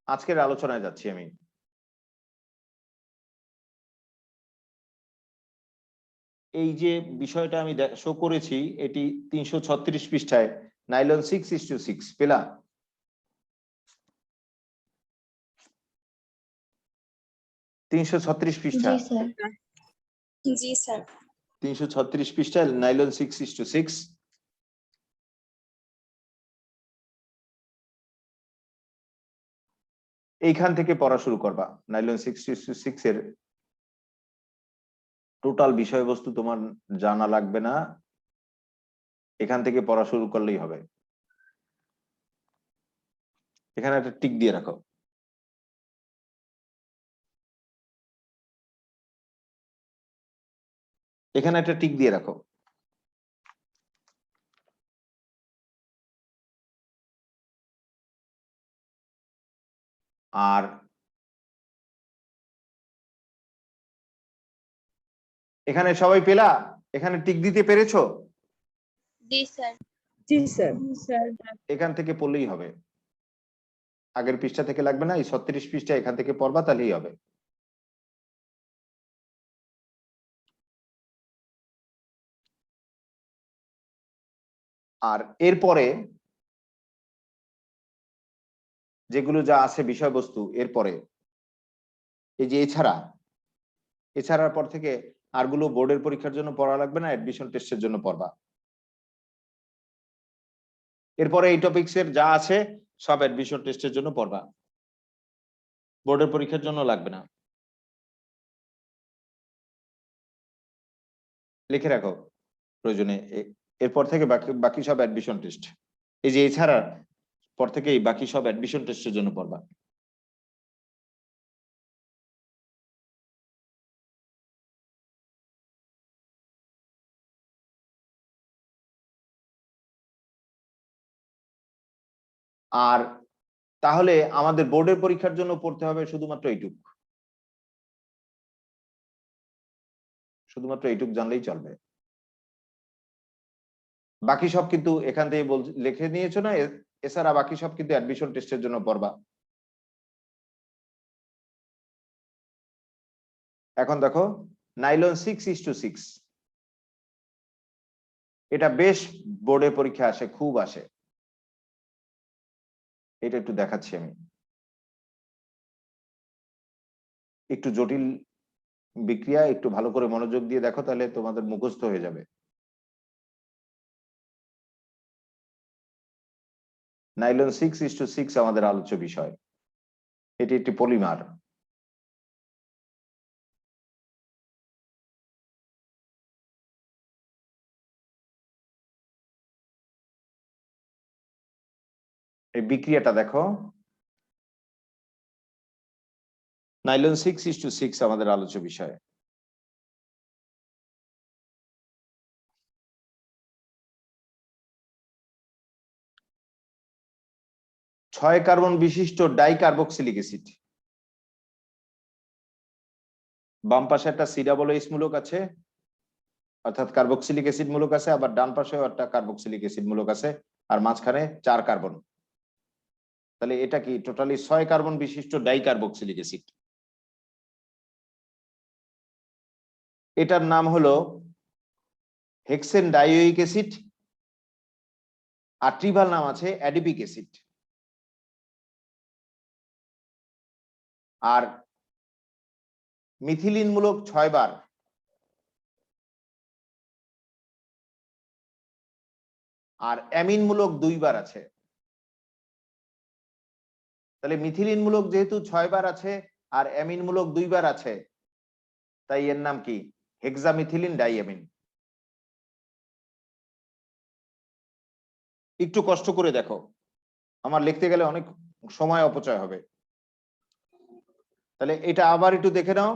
আজকের আলোচনায় যাচ্ছি আমি। এই যে বিষয়টা আমি শো করেছি এটি 336 পৃষ্ঠায় নাইলন 6:6 পেলা? তিনশো পৃষ্ঠা। জি স্যার। 336 পৃষ্ঠায় নাইলন 6:6। এইখান থেকে পড়া শুরু করবা। নাইলন 6:6 এর টোটাল বিষয়বস্তু তোমার জানা লাগবে না, এখান থেকে পড়া শুরু করলেই হবে। এখানে একটা টিক দিয়ে রাখো। এখানে একটা টিক দিয়ে রাখো। আর এখানে সবাই পেলা? এখানে টিক দিতে পেরেছো? জি স্যার। জি স্যার। এখান থেকে পড়লেই হবে, আগের পৃষ্ঠা থেকে লাগবে না। এই 36 পৃষ্ঠা এখান থেকে পড়বা, তাহলেই হবে। আর এরপরে যেগুলো যা আছে বিষয়বস্তু, এরপরে এই যে এছাড়ার পর থেকে আরগুলো বোর্ডের পরীক্ষার জন্য পড়া লাগবে না, অ্যাডমিশন টেস্টের জন্য পড়বা। এরপরে এই টপিকসের যা আছে সব অ্যাডমিশন টেস্টের জন্য পড়বা, বোর্ডের পরীক্ষার জন্য লাগবে না। লিখে রাখো প্রয়োজনে। এরপর থেকে বাকি সব অ্যাডমিশন টেস্ট। এই যে এছাড়া পর থেকে বাকি সব অ্যাডমিশন টেস্টের জন্য পড়বা। আর তাহলে আমাদের বোর্ডের পরীক্ষার জন্য পড়তে হবে শুধুমাত্র এইটুক, শুধুমাত্র এইটুক জানলেই চলবে। বাকি সব কিন্তু এখান থেকে লিখে নিয়েছো না, এছাড়া বাকি সব কিন্তু অ্যাডমিশন টেস্টের জন্য পড়বা। এখন দেখো নাইলন 6:6, এটা বেশ বোর্ডে পরীক্ষা আসে, খুব আসে। এটা একটু দেখাচ্ছি আমি, একটু জটিল বিক্রিয়া, একটু ভালো করে মনোযোগ দিয়ে দেখো, তাহলে তোমাদের মুখস্থ হয়ে যাবে। নাইলন 6:6 আমাদের আলোচ্য বিষয়। এটি একটি পলিমার। এই বিক্রিয়াটা দেখো, নাইলন 6:6 আমাদের আলোচ্য বিষয়। ছয় কার্বন বিশিষ্ট ডাইকার্বক্সিলিক অ্যাসিড। বাম পাশে একটা সি ডাবল এইচ মূলক আছে, অর্থাৎ কার্বক্সিলিক অ্যাসিড মূলক আছে, আবার ডান পাশেও একটা কার্বক্সিলিক অ্যাসিড মূলক আছে, আর মাঝখানে 4 কার্বন। তাহলে এটা কি টোটালি 6 কার্বন বিশিষ্ট ডাইকার্বক্সিলিক অ্যাসিড। এটার নাম হলো হেক্সেন ডাইওয়িক অ্যাসিড, আর ট্রিভাল নাম আছে অ্যাডিপিক অ্যাসিড। আর মিথিলিন মূলক 6 বার, আর অ্যামিন মূলক 2 বার আছে। তাহলে মিথিলিন মূলক যেহেতু 6 বার আছে আর অ্যামিন মূলক 2 বার আছে, তাই এর নাম কি হেক্সামিথিলিন ডাইঅ্যামিন। একটু কষ্ট করে দেখো, আমার লিখতে গেলে অনেক সময় অপচয় হবে। তাহলে এটা আবার একটু দেখে নাও।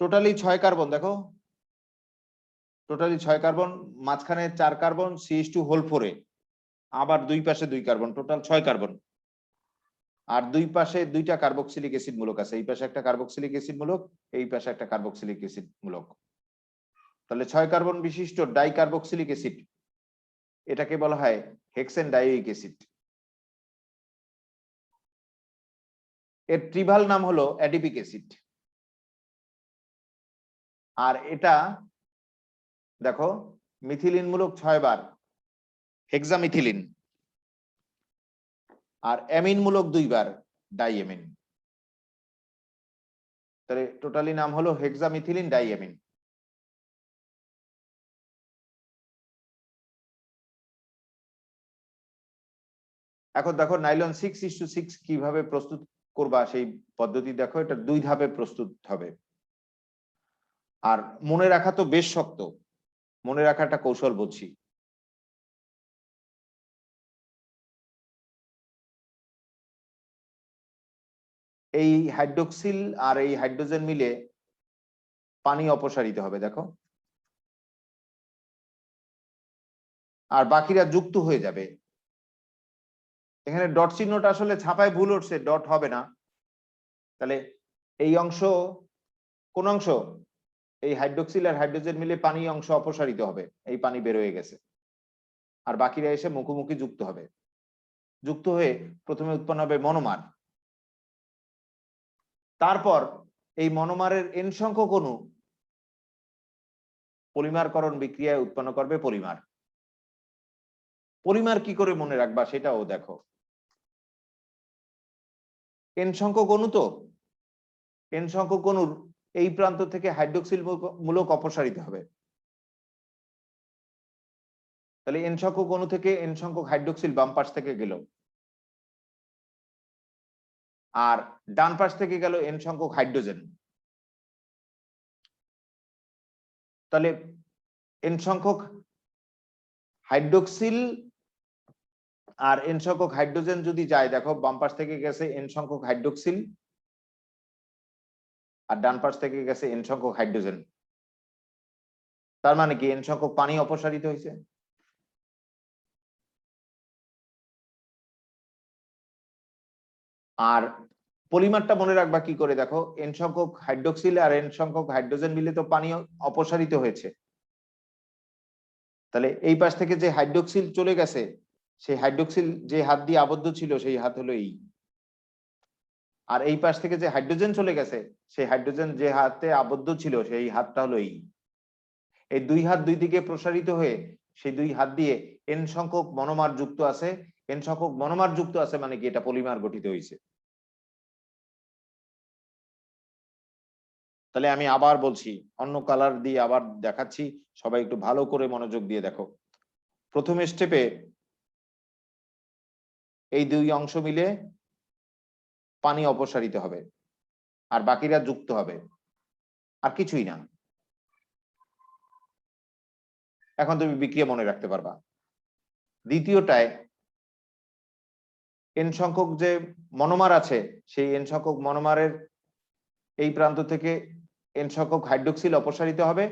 টোটালি 6 কার্বন, দেখো টোটালি 6 কার্বন, মাঝখানে 4 কার্বন, CH2 হোল 4, আবার দুই পাশে 2 কার্বন, টোটাল 6 কার্বন। আর দুই পাশে 2টা কার্বক্সিলিক অ্যাসিড মূলক আছে, এই পাশে একটা কার্বক্সিলিক অ্যাসিড মূলক, এই পাশে একটা কার্বক্সিলিক অ্যাসিড মূলক। তাহলে 6 কার্বন বিশিষ্ট ডাইকার্বক্সিলিক অ্যাসিড, এটাকে বলা হয় হেক্সেন ডাইওয়িক অ্যাসিড। এর ট্রিভাল নাম হলো অ্যাডিপিক অ্যাসিড। আর এটা দেখো মিথিলিন মূলক 6 বার হেক্সামিথিলিন, আর অ্যামিন মূলক 2 বার ডাইঅ্যামিন। তাহলে টোটালি নাম হলো হেক্সামিথিলিন ডাইঅ্যামিন। এখন দেখো নাইলন 6:6 কিভাবে প্রস্তুত করবা সেই পদ্ধতি দেখো। এটা 2 ধাপে প্রস্তুত হবে। আর মনে রাখা তো বেশ শক্ত, মনে রাখাটা কৌশল বলছি। এই হাইড্রোক্সিল আর এই হাইড্রোজেন মিলে পানি অপসারিত হবে দেখো, আর বাকিরা যুক্ত হয়ে যাবে। এখানে ডট চিহ্নটা আসলে ছাপায় ভুল উঠছে, ডট হবে না। তাহলে এই অংশ কোন অংশ? এই হাইড্রোক্সিল আর হাইড্রোজেন মিলে পানি অংশ অপসারিত হবে, এই পানি বের হয়ে গেছে। আর বাকিরা এসে মুখোমুখি যুক্ত হবে। যুক্ত হয়ে প্রথমে উৎপন্ন হবে মনোমার। তারপর এই মনোমারের এন সংখ্যক অণু পলিমারকরণ বিক্রিয়ায় উৎপন্ন করবে পলিমার। পলিমার কি করে মনে রাখবা সেটাও দেখো। এন সংখ্যক অণু তো, এন সংখ্যক অণুর এই প্রান্ত থেকে হাইড্রোক্সিল মূলক অপসারিত হবে। তাহলে এন সংখ্যক অণু থেকে এন সংখ্যক হাইড্রোক্সিল বাম পাশ থেকে গেল, আর ডান পাশ থেকে গেল এন সংখ্যক হাইড্রোজেন। তাহলে এন সংখ্যক হাইড্রোক্সিল আর এন সংখ্যক হাইড্রোজেন যদি যায়, দেখো বাম পাশ থেকে গেছে এন সংখ্যক হাইড্রোক্সিল আর ডান পাশ থেকে গেছে এন সংখ্যক হাইড্রোজেন। তার মানে কি এন সংখ্যক পানি অপসারিত হয়েছে। আর পলিমারটা মনে রাখবা কি করে দেখো, এন সংখ্যক হাইড্রোক্সিল আর এন সংখ্যক হাইড্রোজেন মিলে তো পানি অপসারিত হয়েছে। তাহলে এই পাশ থেকে যে হাইড্রোক্সিল চলে গেছে, সেই হাইড্রোক্সিল যে হাত দিয়ে আবদ্ধ ছিল সেই হাত হলো এই। আর এই পাশ থেকে যে হাইড্রোজেন চলে গেছে, সেই হাইড্রোজেন যে হাতে আবদ্ধ ছিল সেই হাতটা হলো এই। এই 2 হাত 2 দিকে প্রসারিত হয়ে সেই 2 হাত দিয়ে এন সংখ্যক মনোমার যুক্ত আছে। এন সংখ্যক মনোমার যুক্ত আছে মানে কি এটা পলিমার গঠিত হয়েছে। তাহলে আমি আবার বলছি, অন্য কালার দিয়ে আবার দেখাচ্ছি, সবাই একটু ভালো করে মনোযোগ দিয়ে দেখো। প্রথম স্টেপে এই 2 অংশ মিলে পানি অপসারিত হবে, আর বাকিরা যুক্ত হবে, আর কিছুই না। এখন তুমি বিক্রিয়া মনে রাখতে পারবা। দ্বিতীয়টায় এন সংখ্যক যে মনোমার আছে, সেই এন সংখ্যক মনোমারের এই প্রান্ত থেকে এন সংখ্যক হাইড্রোক্সিল অপসারিত হবে,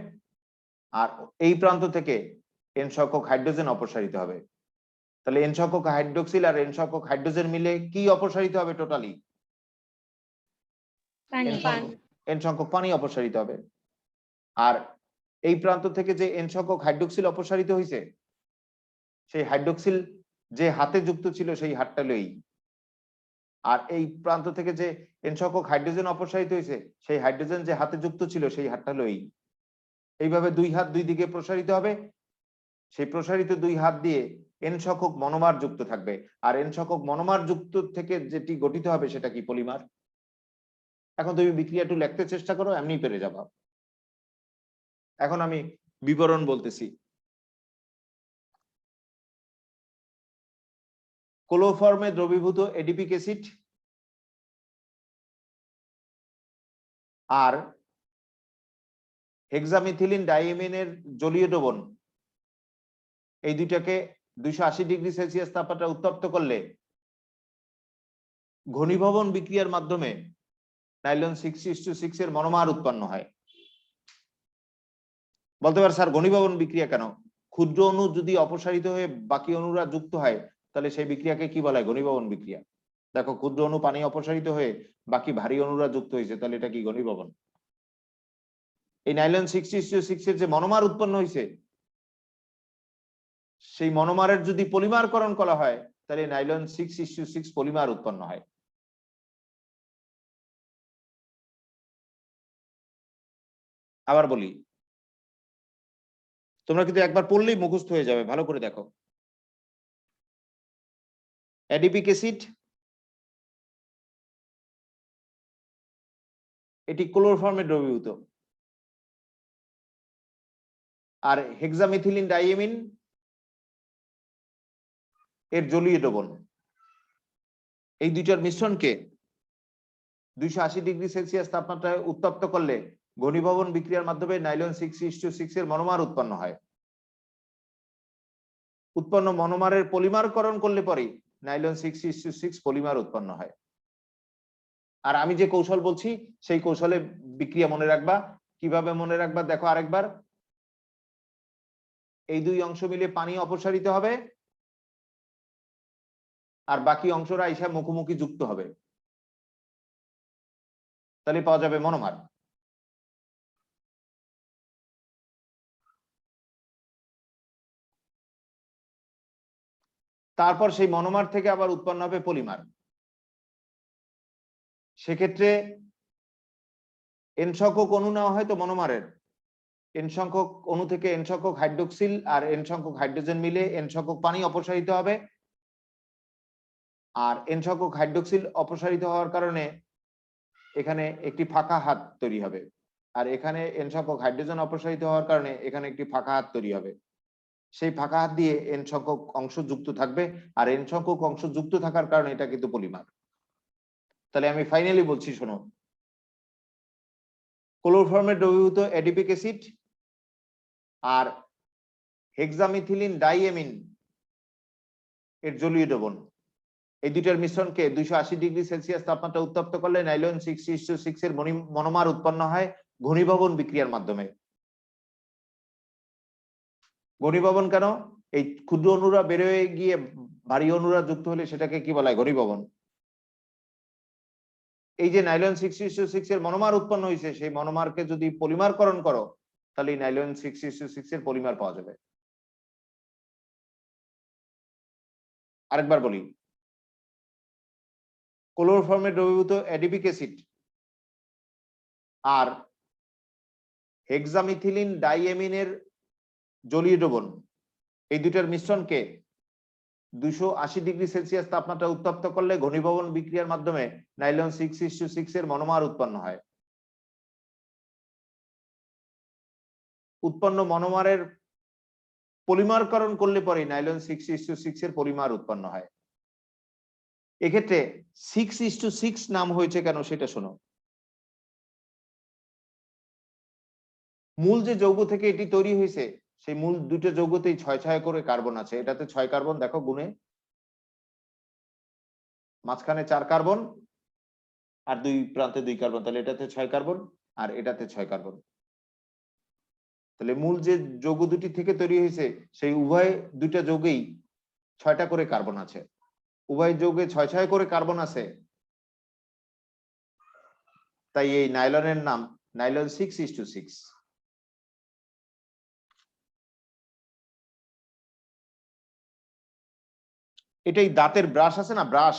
আর এই প্রান্ত থেকে এন সংখ্যক হাইড্রোজেন অপসারিত হবে। তাহলে এন সংখ্যক হাইড্রোক্সিল আর এন সংখ্যক হাইড্রোজেন মিলে কি অপসারিত হবে? টোটালি এন সংখ্যক পানি অপসারিত হবে। আর এই প্রান্ত থেকে যে এন সংখ্যক হাইড্রোক্সিল অপসারিত হয়েছে, সেই হাইড্রোক্সিল যে হাতে যুক্ত ছিল সেই হাতটা লই। আর এই প্রান্ত থেকে যে এন সংখ্যক হাইড্রোজেন অপসারিত হয়েছে, সেই হাইড্রোজেন যে হাতে যুক্ত ছিল সেই হাতটা লই। এইভাবে 2 হাত 2 দিকে প্রসারিত হবে। সেই প্রসারিত 2 হাত দিয়ে এন সংখ্যক মনোমার যুক্ত থাকবে, আর এন সংখ্যক মনোমার যুক্ত থেকে যেটি গঠিত হবে সেটা কি? পলিমার। এখন তুমি বিক্রিয়া একটু লিখতে চেষ্টা করো, এমনি পেরে যাবা। এখন আমি বিবরণ বলতেছি। ক্লোরোফর্মে দ্রবীভূত এডিপিক অ্যাসিড আর হেক্সামিথিলিন ডাইএমিনের জলীয় দ্রবণ, এই দুইটাকে 280 ডিগ্রি সেলসিয়াস তাপমাত্রা উত্তপ্ত করলে ঘনীভবন বিক্রিয়ার মাধ্যমে নাইলন 6:6 এর মনোমার উৎপন্ন হয়। বলতে পারে স্যার ঘনীভবন বিক্রিয়া কেন? ক্ষুদ্র অণু যদি অপসারিত হয়ে বাকি অণুরা যুক্ত হয়, তাহলে সেই বিক্রিয়াকে কি বলা হয়? ঘনীভবন বিক্রিয়া। দেখো ক্ষুদ্র অণু পানি অপসারিত হয়ে বাকি ভারী অণুরা যুক্ত হয়েছে, তাহলে এটা কি? ঘনীভবন। এই নাইলন 6:6 এর যে মনোমার উৎপন্ন হয়েছে, সেই মনোমারের যদি পলিমারকরণ করা হয়, তাহলে নাইলন 6:6 পলিমার উৎপন্ন হয়। আবার বলি, তোমরা কিন্তু একবার পড়লেই মুখস্থ হয়ে যাবে, ভালো করে দেখো। অ্যাডিপিক অ্যাসিড এটি ক্লোরোফর্মে দ্রবীভূত, আর হেক্সামিথিলিন ডাইএমিন এর জলীয় দ্রবণ। এই দুইটার মিশ্রণকে 280 ডিগ্রি সেলসিয়াস তাপমাত্রায় উত্তপ্ত করলে ঘনীভবন বিক্রিয়ার মাধ্যমে নাইলন 6:6 এর মনোমার উৎপন্ন হয়। উৎপন্ন মনোমারের পলিমারকরণ করলে পরে নাইলন 6:6 পলিমার উৎপন্ন হয়। আর আমি যে কৌশল বলছি সেই কৌশলে বিক্রিয়া মনে রাখবা। কিভাবে মনে রাখবা দেখো আরেকবার। এই দুই অংশ মিলে পানি অপসারিত হবে, আর বাকি অংশরা এসে মুখোমুখি যুক্ত হবে, তাহলে পাওয়া যাবে মনোমার। তারপর সেই মনোমার থেকে আবার উৎপন্ন হবে পলিমার। সেক্ষেত্রে এন সংখ্যক অণু নেওয়া হয় তো মনোমারের, এন সংখ্যক অণু থেকে এন সংখ্যক হাইড্রোক্সিল আর এন সংখ্যক হাইড্রোজেন মিলে এন সংখ্যক পানি অপসারিত হবে, আর এন সংখ্যক হাইড্রোক্সিল অপসারিত হওয়ার কারণে এখানে একটি ফাঁকা হাত তৈরি হবে, আর এখানে এন সংখ্যক হাইড্রোজেন অপসারিত হওয়ার কারণে এখানে একটি ফাঁকা হাত তৈরি হবে। সেই ফাঁকা হাত দিয়ে এন সংখ্যক অংশ যুক্ত থাকবে, আর এন সংখ্যক অংশ যুক্ত থাকার কারণে এটা কিন্তু পলিমার। তাহলে আমি ফাইনালি বলছি, শোনো, ক্লোরোফর্মে দ্রবীভূত অ্যাডিপিক অ্যাসিড আর হেক্সামিথিলিন ডাইএমিন এর জলীয় দ্রবণ, এই দুইটার মিশ্রণকে 280 ডিগ্রি সেলসিয়াস তাপমাত্রা উত্তপ্ত করলে নাইলন 6:6 এর মনোমার উৎপন্ন হয় ঘনীভবন বিক্রিয়ার মাধ্যমে। ঘনীভবন কেন? এই ক্ষুদ্র অণুরা বের হয়ে গিয়ে ভারী অণুরা যুক্ত হলে সেটাকে কি বলা হয়? ঘনীভবন। এই যে নাইলন 6:6 এর মনোমার উৎপন্ন হয়েছে, সেই মনোমারকে যদি পলিমারকরণ করো তাহলে নাইলন 6:6 এর পলিমার পাওয়া যাবে। আরেকবার বলি, ক্লোরোফর্মে দ্রবীভূত অ্যাডিপিক অ্যাসিড আর হেক্সামিথিলিন ডাইএমিনের জলীয় দ্রবণ, এই দুইটার মিশ্রণকে 280 ডিগ্রি সেলসিয়াস তাপমাত্রা উত্তপ্ত করলে ঘনীভবন বিক্রিয়ার মাধ্যমে নাইলন 6:6 এর মনোমার উৎপন্ন হয়। উৎপন্ন মনোমারের পলিমারকরণ করলে পরে নাইলন 6:6 এর পলিমার উৎপন্ন হয়। এক্ষেত্রে 6:6 নাম হয়েছে কেন সেটা শোনো। মূল যে যৌগ থেকে এটি তৈরি হয়েছে সেই মূল দুটো যৌগতেই 6 করে কার্বন আছে। এটাতে 6 কার্বন, দেখো গুণে, মাঝখানে 4 কার্বন আর দুই প্রান্তে 2 কার্বন, তাহলে এটাতে 6 কার্বন আর এটাতে 6 কার্বন। তাহলে মূল যে যৌগ দুটি থেকে তৈরি হয়েছে সেই উভয় দুইটা যৌগেই 6টা করে কার্বন আছে। উভয় যৌগে 6 করে কার্বন আছে, তাই এই নাইলনের নাম নাইলন 6:6। এটাই দাঁতের ব্রাশ আছে না, ব্রাশ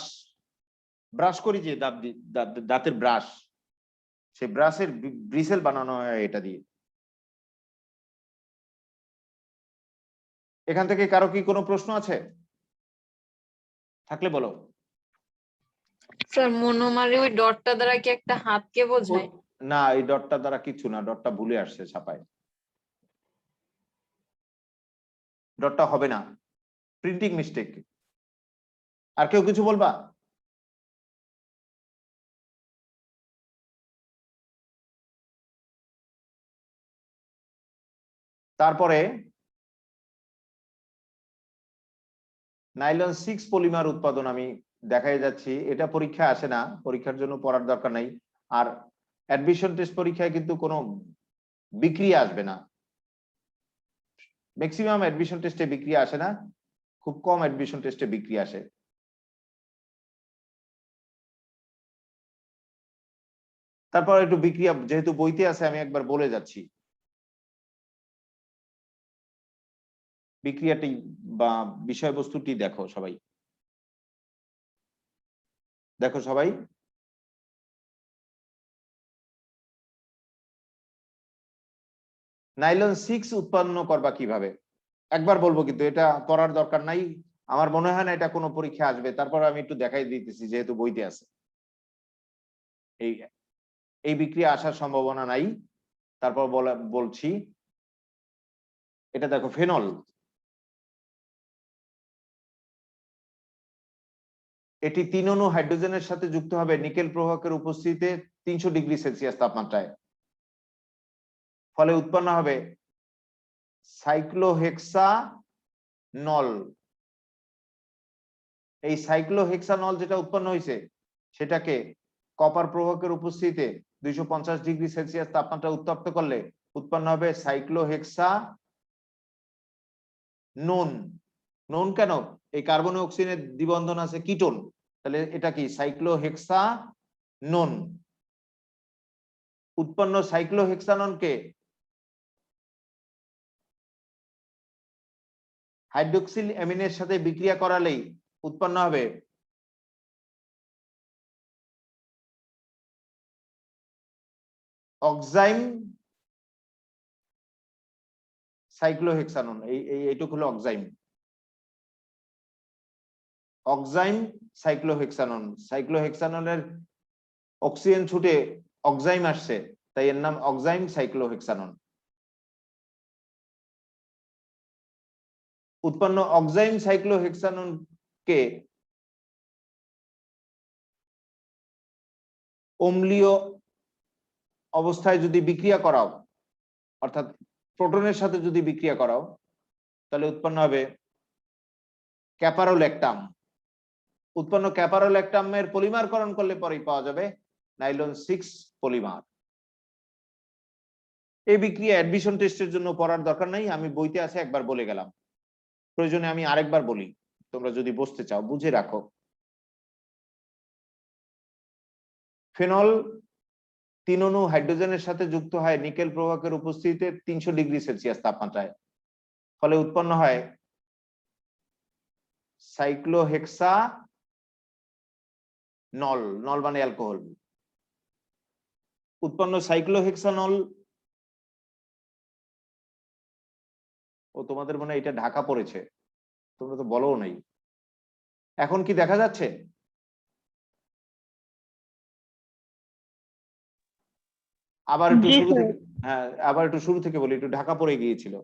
ব্রাশ করি যে দাঁতের ব্রাশ, সেই ব্রাশের ব্রিসেল বানানো হয় এটা দিয়ে। এখান থেকে কারো কি কোনো প্রশ্ন আছে? থাকলে বলো। স্যার মনোমারে ওই ডটটা দ্বারা কি একটা হাতকে বোঝায়? না, এই ডটটা দ্বারা কিছু না, ডটটা ভুলে আসছে ছাপায়, ডটটা হবে না, প্রিন্টিং মিস্টেক। আর কেউ কিছু বলবা? তারপরে নাইলন 6 পলিমার উৎপাদন আমি দেখাই যাচ্ছি। এটা পরীক্ষায় আসে না, পরীক্ষার জন্য পড়ার দরকার নাই। আর অ্যাডমিশন টেস্ট পরীক্ষায় কিন্তু কোনো বিক্রিয়া আসবে না, ম্যাক্সিমাম অ্যাডমিশন টেস্টে বিক্রিয়া আসে না, খুব কম অ্যাডমিশন টেস্টে বিক্রিয়া আসে। তারপর একটু বিক্রিয়া যেহেতু বইতে আছে আমি একবার বলে যাচ্ছি। বিক্রিয়াটি বা বিষয়বস্তুটি দেখো সবাই, দেখো সবাই। নাইলন 6 উৎপন্ন করবা কিভাবে? একবার বলবো, কিন্তু এটা পড়ার দরকার নাই, আমার মনে হয় না এটা কোনো পরীক্ষা আসবে, তারপর আমি একটু দেখাই দিতেছি যেহেতু বইতে আছে। এই এই বিক্রিয়া আসার সম্ভাবনা নাই, তারপর বলছি। এটা দেখো, ফেনল, এটি 3 অণু হাইড্রোজেনের সাথে যুক্ত হবে নিকেল প্রবাহকের উপস্থিতিতে 300 ডিগ্রি সেলসিয়াস তাপমাত্রায়। ফলে উৎপন্ন হবে সাইক্লোহেক্সানল। এই সাইক্লোহেক্সানল যেটা উৎপন্ন হয়েছে সেটাকে কপার প্রবাহকের উপস্থিতিতে 250 ডিগ্রি সেলসিয়াস তাপমাত্রা উত্তপ্ত করলে উৎপন্ন হবে সাইক্লোহেক্সানোন। নোন কেন? এই কার্বন ও অক্সিজেনের দ্বিবন্ধন আছে কিটোন, তাহলে এটা কি সাইক্লোহেক্সানোন। উৎপন্ন সাইক্লোহেক্সাননকে হাইড্রোক্সিল অ্যামিনের সাথে বিক্রিয়া করালেই উৎপন্ন হবে অক্সাইম সাইক্লোহেক্সানন। এইটুকু হলো অক্সাইম। অক্সাইম সাইক্লোহেক্সানন, সাইক্লোহেক্সাননের অক্সিজেন ছুটে অক্সাইম আসছে, তাই এর নাম অক্সাইম সাইক্লোহেক্সানন। উৎপন্ন অক্সাইম সাইক্লোহেক্সাননকে অম্লীয় অবস্থায় যদি বিক্রিয়া করাও, অর্থাৎ প্রোটনের সাথে যদি বিক্রিয়া করাও, তাহলে উৎপন্ন হবে ক্যাপারোল্যাকটাম। উৎপন্ন ক্যাপারোল্যাকটামের পলিমারকরণ করলে পরেই পাওয়া যাবে নাইলন 6 পলিমার। এই বিক্রিয়া অ্যাডমিশন টেস্টের জন্য পড়ার দরকার নাই, আমি বইতে আছে একবার বলে গেলাম, প্রয়োজনে আমি আরেকবার বলি, তোমরা যদি বুঝতে চাও বুঝে রাখো। ফেনল 3 অণু হাইড্রোজেনের সাথে যুক্ত হয় নিকেল প্রবাহকের উপস্থিতিতে 300 ডিগ্রি সেলসিয়াস তাপমাত্রায়। ফলে উৎপন্ন হয় সাইক্লোহেক্সানল, নল মানে অ্যালকোহল। উৎপন্ন সাইক্লোহেক্সানল, ও তোমাদের মনে হয় এটা ঢাকা পড়েছে, তোমরা তো বলো নাই। এখন কি দেখা যাচ্ছে? আবার একটু শুরু থেকে, হ্যাঁ আবার একটু শুরু থেকে বলি, একটু ঢাকা পড়ে গিয়েছিল।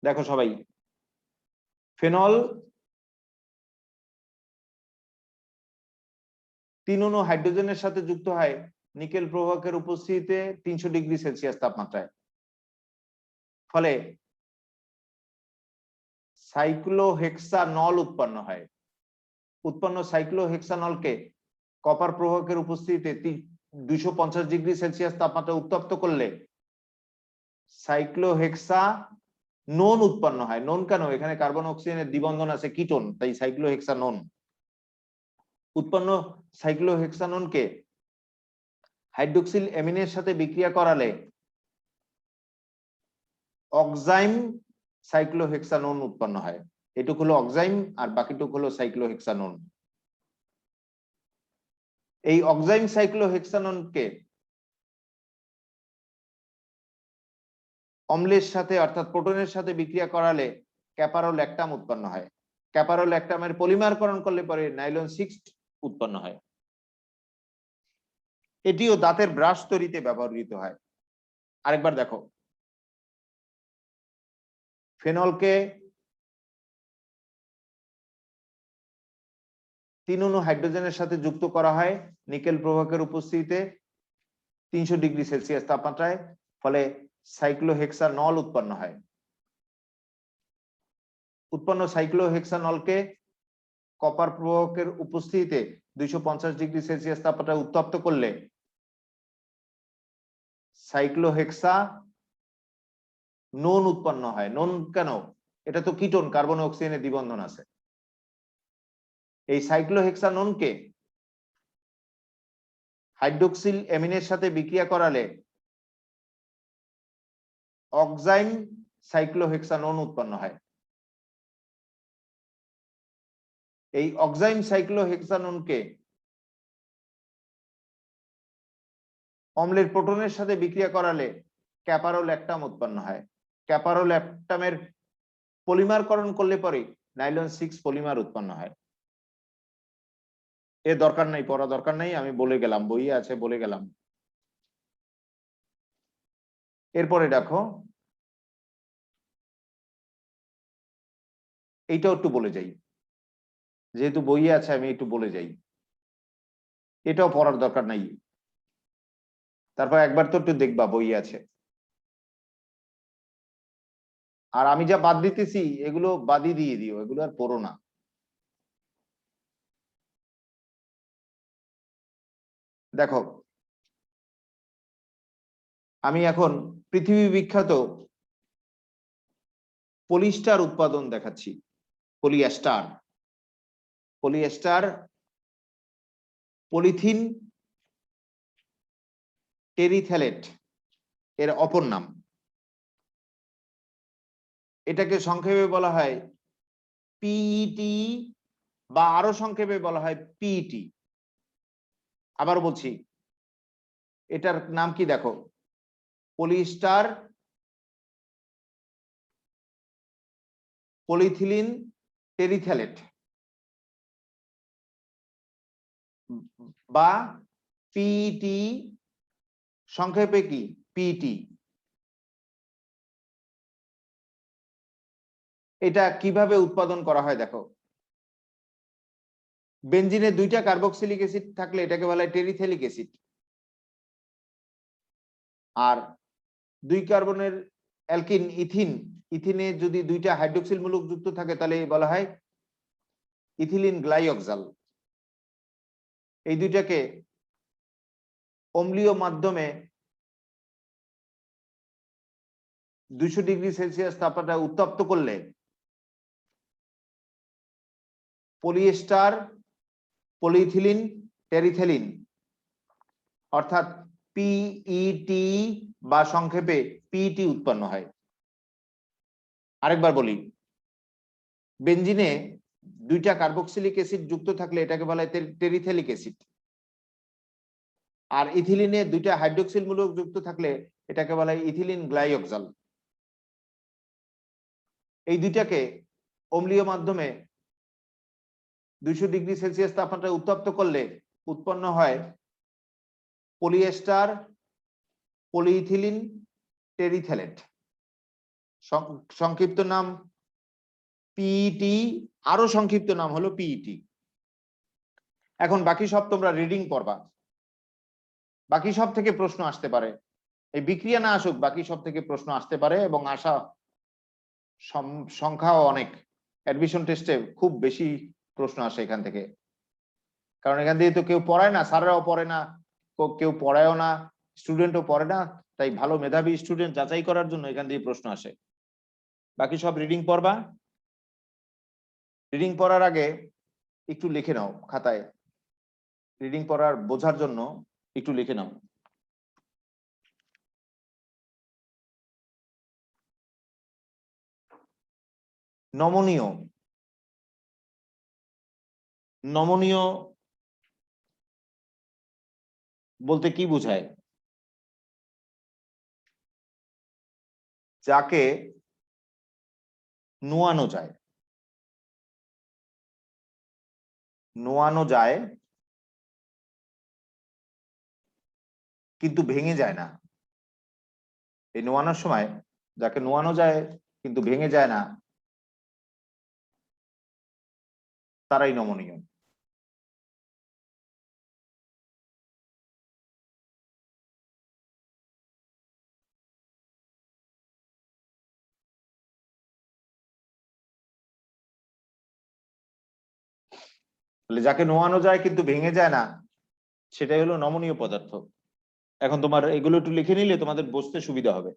দেখো সবাই, ফেনল 3 অণু হাইড্রোজেনের সাথে যুক্ত হয় নিকেল প্রবাহকের উপস্থিতিতে 300 ডিগ্রি সেলসিয়াস তাপমাত্রায়। ফলে সাইক্লোহেক্সানল উৎপন্ন হয়। উৎপন্ন সাইক্লোহেক্সানলকে কপার প্রবাহকের উপস্থিতিতে 250 ডিগ্রি সেলসিয়াস তাপমাত্রা উত্তপ্ত করলে সাইক্লোহেক্সানোন উৎপন্ন হয়। নোন কেন? এখানে কার্বন অক্সিজেনের দ্বিবন্ধন আছে কিটোন, তাই সাইক্লোহেক্সানোন। উৎপন্ন সাইক্লোহেক্সানোনকে হাইড্রোক্সিল অ্যামিনের সাথে বিক্রিয়া করালে অক্সাইম সাইক্লোহেক্সানোন উৎপন্ন হয়। এটুক হলো অক্সাইম আর বাকিটুক হলো সাইক্লোহেক্সানোন। এই অক্সাইম সাইক্লোহেক্সানোনকে অম্লের সাথে অর্থাৎ প্রোটনের সাথে বিক্রিয়া করালে ক্যাপারোল্যাকটাম উৎপন্ন হয়। ক্যাপারোল্যাকটামের পলিমারকরণ করলে পরে নাইলন 6 উৎপন্ন হয়। এটিও দাঁতের ব্রাশ তৈরিতে ব্যবহৃত হয়। আরেকবার দেখো, ফেনলকে 3 অণু হাইড্রোজেনের সাথে যুক্ত করা হয় নিকেল প্রবাহকের উপস্থিতিতে 300 ডিগ্রি সেলসিয়াস তাপমাত্রায়। ফলে সাইক্লোহেক্সানল উৎপন্ন হয়। উৎপন্ন সাইক্লোহেক্সানলকে কপার প্রবাহকের উপস্থিতিতে 250 ডিগ্রি সেলসিয়াস তাপমাত্রায় উত্তপ্ত করলে সাইক্লোহেক্সানোন উৎপন্ন হয়। নোন কেন? এটা তো কিটোন, কার্বন ও অক্সিজেনের দ্বিবন্ধন আছে। এই সাইক্লোহেক্সানোনকে হাইড্রোক্সিল অ্যামিনের সাথে বিক্রিয়া করালে অক্সাইম সাইক্লোহেক্সানোন উৎপন্ন হয়। এই অক্সাইম সাইক্লোহেক্সানোনকে অম্লের প্রোটনের সাথে বিক্রিয়া করালে ক্যাপারোল্যাকটাম উৎপন্ন হয়। ক্যাপারোল্যাপটামের পলিমারকরণ করলে পরে নাইলন 6 পলিমার উৎপন্ন হয়। এর দরকার নাই, পড়া দরকার নাই, আমি বলে গেলাম, বইয়ে আছে বলে গেলাম। এরপরে দেখো এইটাও একটু বলে যাই, যেহেতু বইয়ে আছে আমি একটু বলে যাই, এটাও পড়ার দরকার নাই, তারপর একবার তো একটু দেখবা বইয়ে আছে। আর আমি যা বাদ দিতেছি এগুলো বাদই দিয়ে দিও, এগুলো আর পড়ো না। দেখো আমি এখন পৃথিবী বিখ্যাত পলিস্টার উৎপাদন দেখাচ্ছি। পলিয়েস্টার, পলিয়েস্টার পলিথিন টেরিথ্যালেট এর অপর নাম। এটাকে সংক্ষেপে বলা হয় পিইটি বা আরো সংক্ষেপে বলা হয় পিইটি। আবার বলছি, এটার নাম কি দেখো, পলিস্টার পলিথিলিন টেরিথ্যালেট বা পিইটি, সংক্ষেপে কি পিইটি। এটা কিভাবে উৎপাদন করা হয় দেখো, বেনজিনে 2টা কার্বক্সিলিক অ্যাসিড থাকলে এটাকে বলা হয় টেরিথ্যালিক অ্যাসিড, আর 2 কার্বনের অ্যালকিন ইথিন, ইথিনে যদি 2টা হাইড্রোক্সিল মূলক যুক্ত থাকে তাহলে বলা হয় ইথিলিন গ্লাইঅক্সাল। এই দুইটাকে অম্লীয় মাধ্যমে 200 ডিগ্রি সেলসিয়াস তাপমাত্রায় উত্তপ্ত করলে পলিয়েস্টার পলিইথিলিন টেরিথ্যালিন অর্থাৎ পিইটি বা সংক্ষেপে পিইটি উৎপন্ন হয়। আরেকবার বলি, বেনজিনে 2টা কার্বক্সিলিক অ্যাসিড যুক্ত থাকলে এটাকে বলা হয় টেরিথ্যালিক অ্যাসিড, আর ইথিলিনে 2টা হাইড্রোক্সিল মূলক যুক্ত থাকলে এটাকে বলা হয় ইথিলিন গ্লাইঅক্সাল। এই দুইটাকে অম্লীয় মাধ্যমে 200 ডিগ্রি সেলসিয়াস তাপমাত্রায় উত্তপ্ত করলে উৎপন্ন হয় পলিয়েস্টার পলিইথিলিন টেরিথ্যালেট, সংক্ষিপ্ত নাম পিইটি, আরো সংক্ষিপ্ত নাম হলো পিইটি। এখন বাকি সব তোমরা রিডিং পড়বা, বাকি সব থেকে প্রশ্ন আসতে পারে, এই বিক্রিয়া না আসুক বাকি সব থেকে প্রশ্ন আসতে পারে, এবং আসা সংখ্যাও অনেক। অ্যাডমিশন টেস্টে খুব বেশি প্রশ্ন আসে এখান থেকে, কারণ এখান দিয়ে তো কেউ পড়ায় না, স্যাররাও পড়ে না, কেউ পড়ায়ও না, স্টুডেন্টও পড়ে না, তাই ভালো মেধাবী স্টুডেন্ট যাচাই করার জন্য এখান দিয়ে প্রশ্ন আসে। বাকি সব রিডিং পড়বা, রিডিং পড়ার আগে একটু লিখে নাও খাতায়, রিডিং পড়ার বোঝার জন্য একটু লিখে নাও। নমনীয়, নমনীয় বলতে কি বোঝায়? যাকে নোয়ানো যায়, নোয়ানো যায় কিন্তু ভেঙে যায় না। এই নোয়ানোর সময় যাকে নোয়ানো যায় কিন্তু ভেঙে যায় না তারাই নমনীয়। যাকে নোয়ানো যায় কিন্তু ভেঙে যায় না সেটাই হলো নমনীয় পদার্থ। এখন তোমার এগুলো একটু লিখে নিলে তোমাদের বুঝতে সুবিধা হবে।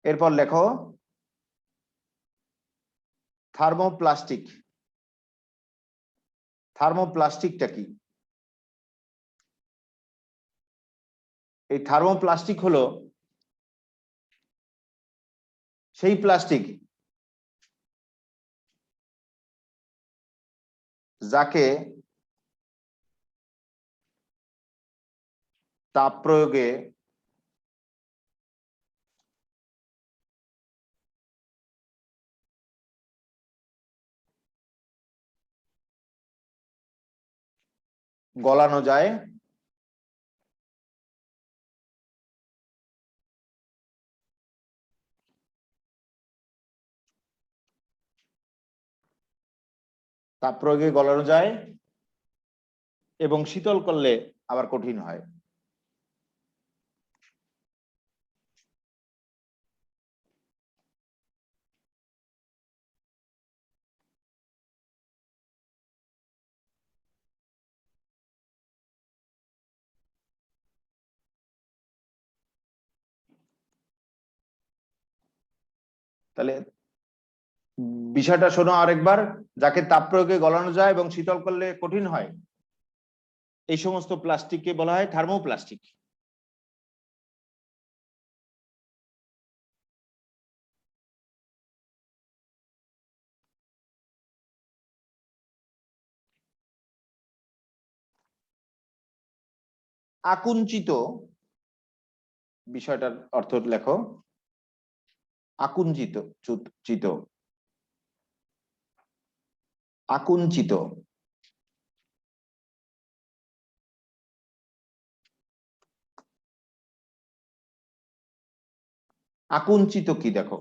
এরপর লেখো থার্মোপ্লাস্টিক। থার্মোপ্লাস্টিকটা কি? এই থার্মোপ্লাস্টিক হলো সেই প্লাস্টিক যাকে তাপ প্রয়োগে গলানো যায় তাপ প্রয়োগে গলানো যায় এবং শীতল করলে আবার কঠিন হয়। তাহলে বিষয়টা শোনো আরেকবার, যাকে তাপ প্রয়োগে গলানো যায় এবং শীতল করলে কঠিন হয়, এই সমস্ত প্লাস্টিককে বলা হয় থার্মোপ্লাস্টিক। আকুঞ্চিত, বিষয়টার অর্থ লেখো, আকুঞ্চিত, চিত, আকুঞ্চিত। আকুঞ্চিত কি দেখো,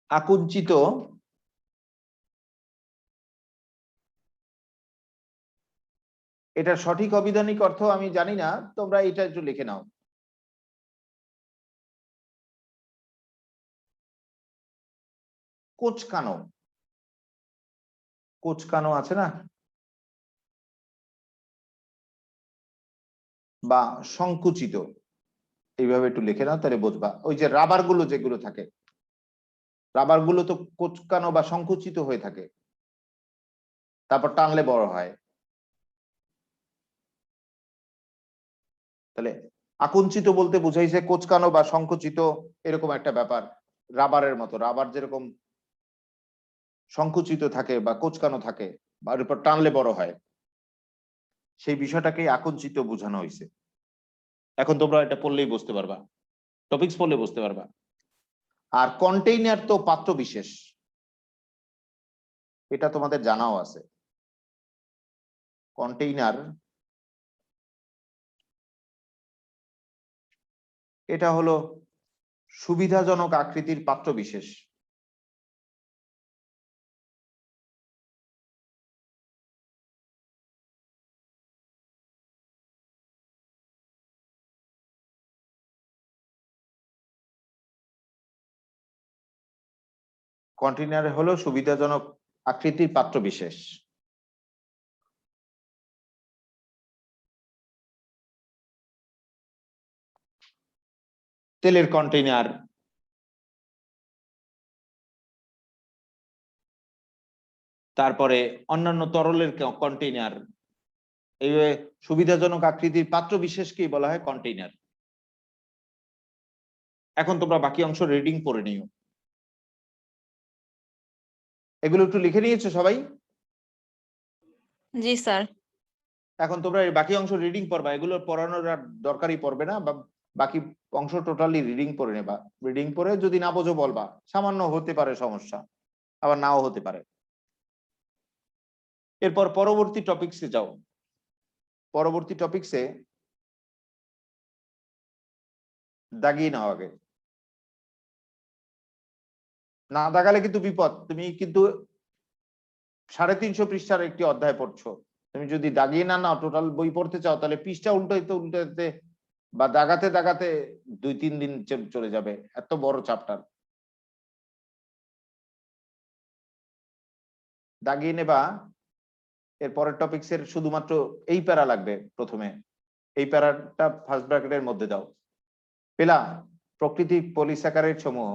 আকুঞ্চিত এটার সঠিক অবিধানিক অর্থ আমি জানি না, তোমরা এটা একটু লিখে নাও। কোচকানো, কোচকানো আছে না, বা সংকুচিত, এইভাবে একটু লিখে নাও, তাহলে বুঝবা। ওই যে রাবার গুলো যেগুলো থাকে, রাবার গুলো তো কোচকানো বা সংকুচিত হয়ে থাকে, তারপর টানলে বড় হয়। তাহলে আকুঞ্চিত বলতে বুঝাইছে কোচকানো বা সংকুচিত, এরকম একটা ব্যাপার। রাবারের মতো, রাবার যেরকম সংকুচিত থাকে বা কোচকানো থাকে বা এর উপর টানলে বড় হয়, সেই বিষয়টাকেই আকুঞ্চিত বোঝানো হয়েছে। এখন তোমরা এটা পড়লেই বুঝতে পারবা, টপিকস পড়লে বুঝতে পারবা। আর কন্টেইনার তো পাত্র বিশেষ, এটা তোমাদের জানাও আছে। কন্টেইনার এটা হলো সুবিধাজনক আকৃতির পাত্র বিশেষ। কন্টেইনার হলো সুবিধাজনক আকৃতির পাত্র বিশেষ। তেলের কন্টেইনার, তারপরে অন্যান্য তরলের কন্টেইনার, এইভাবে সুবিধাজনক আকৃতির পাত্র বিশেষকেই বলা হয় কন্টেইনার। এখন তোমরা বাকি অংশ রিডিং পড়ে নিও। এগুলো একটু লিখে নিয়েছো সবাই? জি স্যার। এখন তোমরা এই বাকি অংশ রিডিং পড়বা, এগুলো পড়ানোর আর দরকারই পড়বে না, বা বাকি অংশ টোটালি রিডিং পড়ে নেবা। রিডিং পড়ে যদি না বোঝো বলবা, সামান্য হতে পারে সমস্যা, আবার নাও হতে পারে। এরপর পরবর্তী টপিকসে যাও। পরবর্তী টপিকসে দাগিয়ে নাও আগে, না দাগালে কিন্তু বিপদ। তুমি কিন্তু 350 পৃষ্ঠার একটি অধ্যায় পড়ছো, তুমি যদি দাগিয়ে না নাও, টোটাল বই পড়তে চাও, তাহলে পৃষ্ঠা উল্টাইতে উল্টাইতে বা দাগাতে দাগাতে 2-3 দিন চলে যাবে, এত বড় চ্যাপ্টার। দাগিয়ে নেবা। এর পরের টপিকসের শুধুমাত্র এই প্যারা লাগবে প্রথমে, এই প্যারাটা ফার্স্ট ব্র্যাকেটের মধ্যে দাও। পেলা? প্রকৃতি পলিস্যাকারাইড সমূহ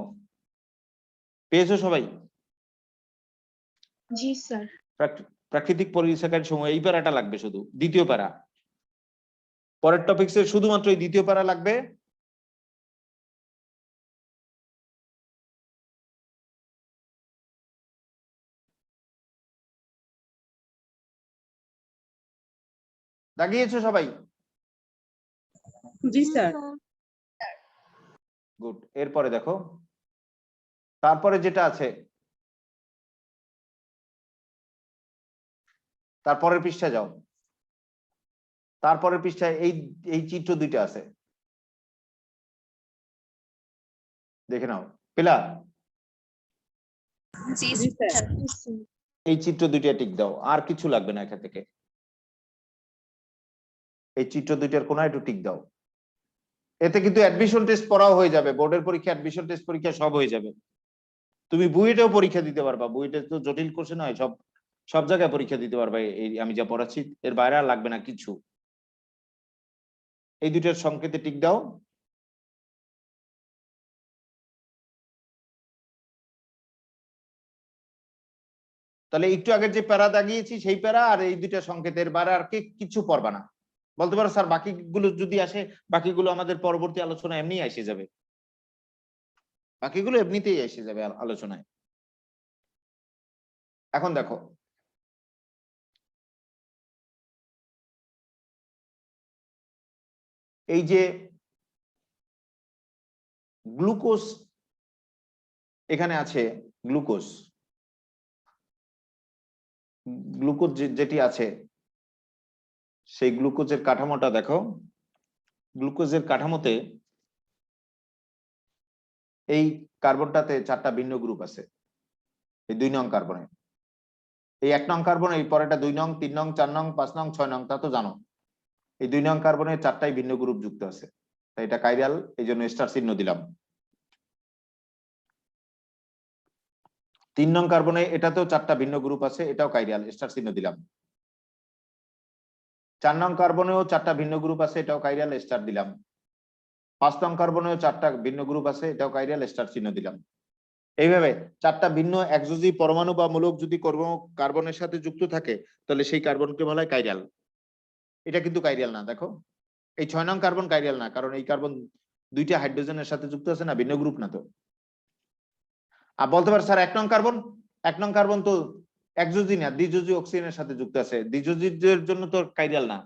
পেয়েছো সবাই? জি স্যার। প্রাকৃতিক পলিস্যাকারাইড সমূহ, এই প্যারাটা লাগবে শুধু, দ্বিতীয় প্যারা। পরের টপিকসের শুধুমাত্র এই দ্বিতীয় প্যারা লাগবে। দাগিয়েছো সবাই? জি স্যার। গুড। এরপরে দেখো, তারপরে যেটা আছে, তারপরের পৃষ্ঠায় যাও। তারপরের পৃষ্ঠায় এই এই চিত্র দুইটা আছে, দেখে নাও। পেলা? জি জি স্যার। স্যার। এই চিত্র দুইটা টিক দাও, আর কিছু লাগবে না এখান থেকে। এই চিত্র দুইটার কোনায় একটু টিক দাও। এতে কিন্তু অ্যাডমিশন টেস্ট পড়াও হয়ে যাবে, বোর্ডের পরীক্ষা, অ্যাডমিশন টেস্ট পরীক্ষা সব হয়ে যাবে। তুমি বুয়েটেও পরীক্ষা দিতে পারবা, বুয়েটে তো জটিল কোশ্চেন হয়, সব সব জায়গায় পরীক্ষা দিতে পারবা এই আমি যা পড়াচ্ছি, এর বাইরে আর লাগবে না কিছু। এই দুইটার সংকেতে টিক দাও। তাহলে একটু আগের যে প্যারা দাগিয়েছি সেই প্যারা আর এই দুইটা সংকেতের বাইরে আর কিছু পড়বা না। বলতে পারো স্যার বাকিগুলো যদি আসে, বাকিগুলো আমাদের পরবর্তী আলোচনা এমনি এসে যাবে, বাকিগুলো এমনিতেই এসে যাবে আলোচনায়। এখন দেখো, এই যে গ্লুকোজ এখানে আছে, গ্লুকোজ গ্লুকোজ যেটি আছে, সেই গ্লুকোজের কাঠামোটা দেখো। গ্লুকোজের কাঠামোতে এই কার্বনটাতে 4টা ভিন্ন গ্রুপ আছে, এই 2 নং কার্বনে। এই 1 নং কার্বন, এই পরেটা 2 নং, 3 নং, 4 নং, 5 নং, 6 নং, তা তো জানো। এই 2 নং কার্বনে 4টাই ভিন্ন গ্রুপ যুক্ত আছে, তাই এটা কাইরাল, এই জন্য স্টার চিহ্ন দিলাম। 3 নং কার্বনে এটাতেও 4টা ভিন্ন গ্রুপ আছে, এটাও কাইরাল, স্টার চিহ্ন দিলাম। 4 নং কার্বনেও 4টা ভিন্ন গ্রুপ আছে, এটাও কাইরাল, স্টার দিলাম। 5 নং কার্বনেও 4টা ভিন্ন গ্রুপ আছে, এটাও কাইরাল, স্টার চিহ্ন দিলাম। এইভাবে 4টা ভিন্ন একযোজী পরমাণু বা মূলক যদি কার্বনের সাথে যুক্ত থাকে, তাহলে সেই কার্বনকে বলা হয় কাইরাল। এটা কিন্তু কাইরাল না, দেখো এই 6 নং কার্বন কাইরাল না, কারণ এই কার্বন 2টা হাইড্রোজেনের সাথে যুক্ত আছে না, ভিন্ন গ্রুপ না তো। আর বলতে পারে স্যার 1 নং কার্বন, 1 নং কার্বন তো একযোজী না, দ্বিযোজী অক্সিজেনের সাথে যুক্ত আছে, দ্বিযোজীদের জন্য তো কাইরাল না।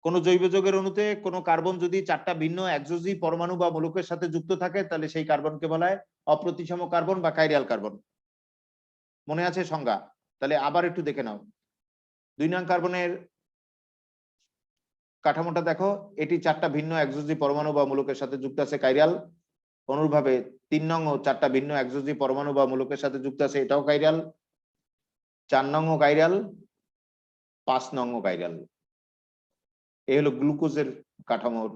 কোন জৈব যৌগের অণুতে কোন কার্বন যদি 4টা ভিন্ন একযোজী পরমাণু বা মূলকের সাথে যুক্ত থাকে, তাহলে সেই কার্বনকে বলা হয় অপ্রতিসম কার্বন বা কাইরাল কার্বন। মনে আছে সংজ্ঞা? তাহলে আবার একটু দেখে নাও। 2 নং কার্বনের কাঠামোটা দেখো, এটি 4টা ভিন্ন একযোজী পরমাণু বা মূলকের সাথে যুক্ত আছে, কাইরাল। অনুরূপভাবে 3 নং ও 4টা ভিন্ন একযোজী পরমাণু বা মূলকের সাথে যুক্ত আছে, এটাও কাইরাল। 4 নং ও কাইরাল, 5 নং ও কাইরাল। এই হলো গ্লুকোজের কাঠামোর।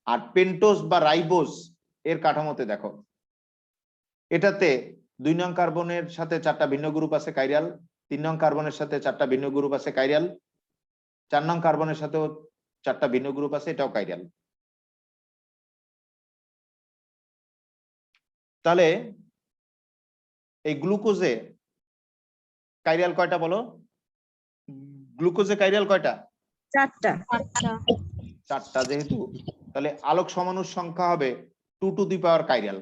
আর পেন্টোজ বা রাইবোজ এর কাঠামোতে দেখো, এটাতে 2 নং কার্বনের সাথে 4টা ভিন্ন গ্রুপ আছে, কাইরাল। 3 নং কার্বনের সাথে 4টা ভিন্ন গ্রুপ আছে, কাইরাল। 4 নং কার্বনের সাথেও 4টা ভিন্ন গ্রুপ আছে, এটাও কাইরাল। তাহলে এই গ্লুকোজে কাইরাল কয়টা বলো? গ্লুকোজে কাইরাল কয়টা? 4টা। 4টা যেহেতু, তাহলে আলোক সমাণুর সংখ্যা হবে 2 টু দি পাওয়ার কাইরাল,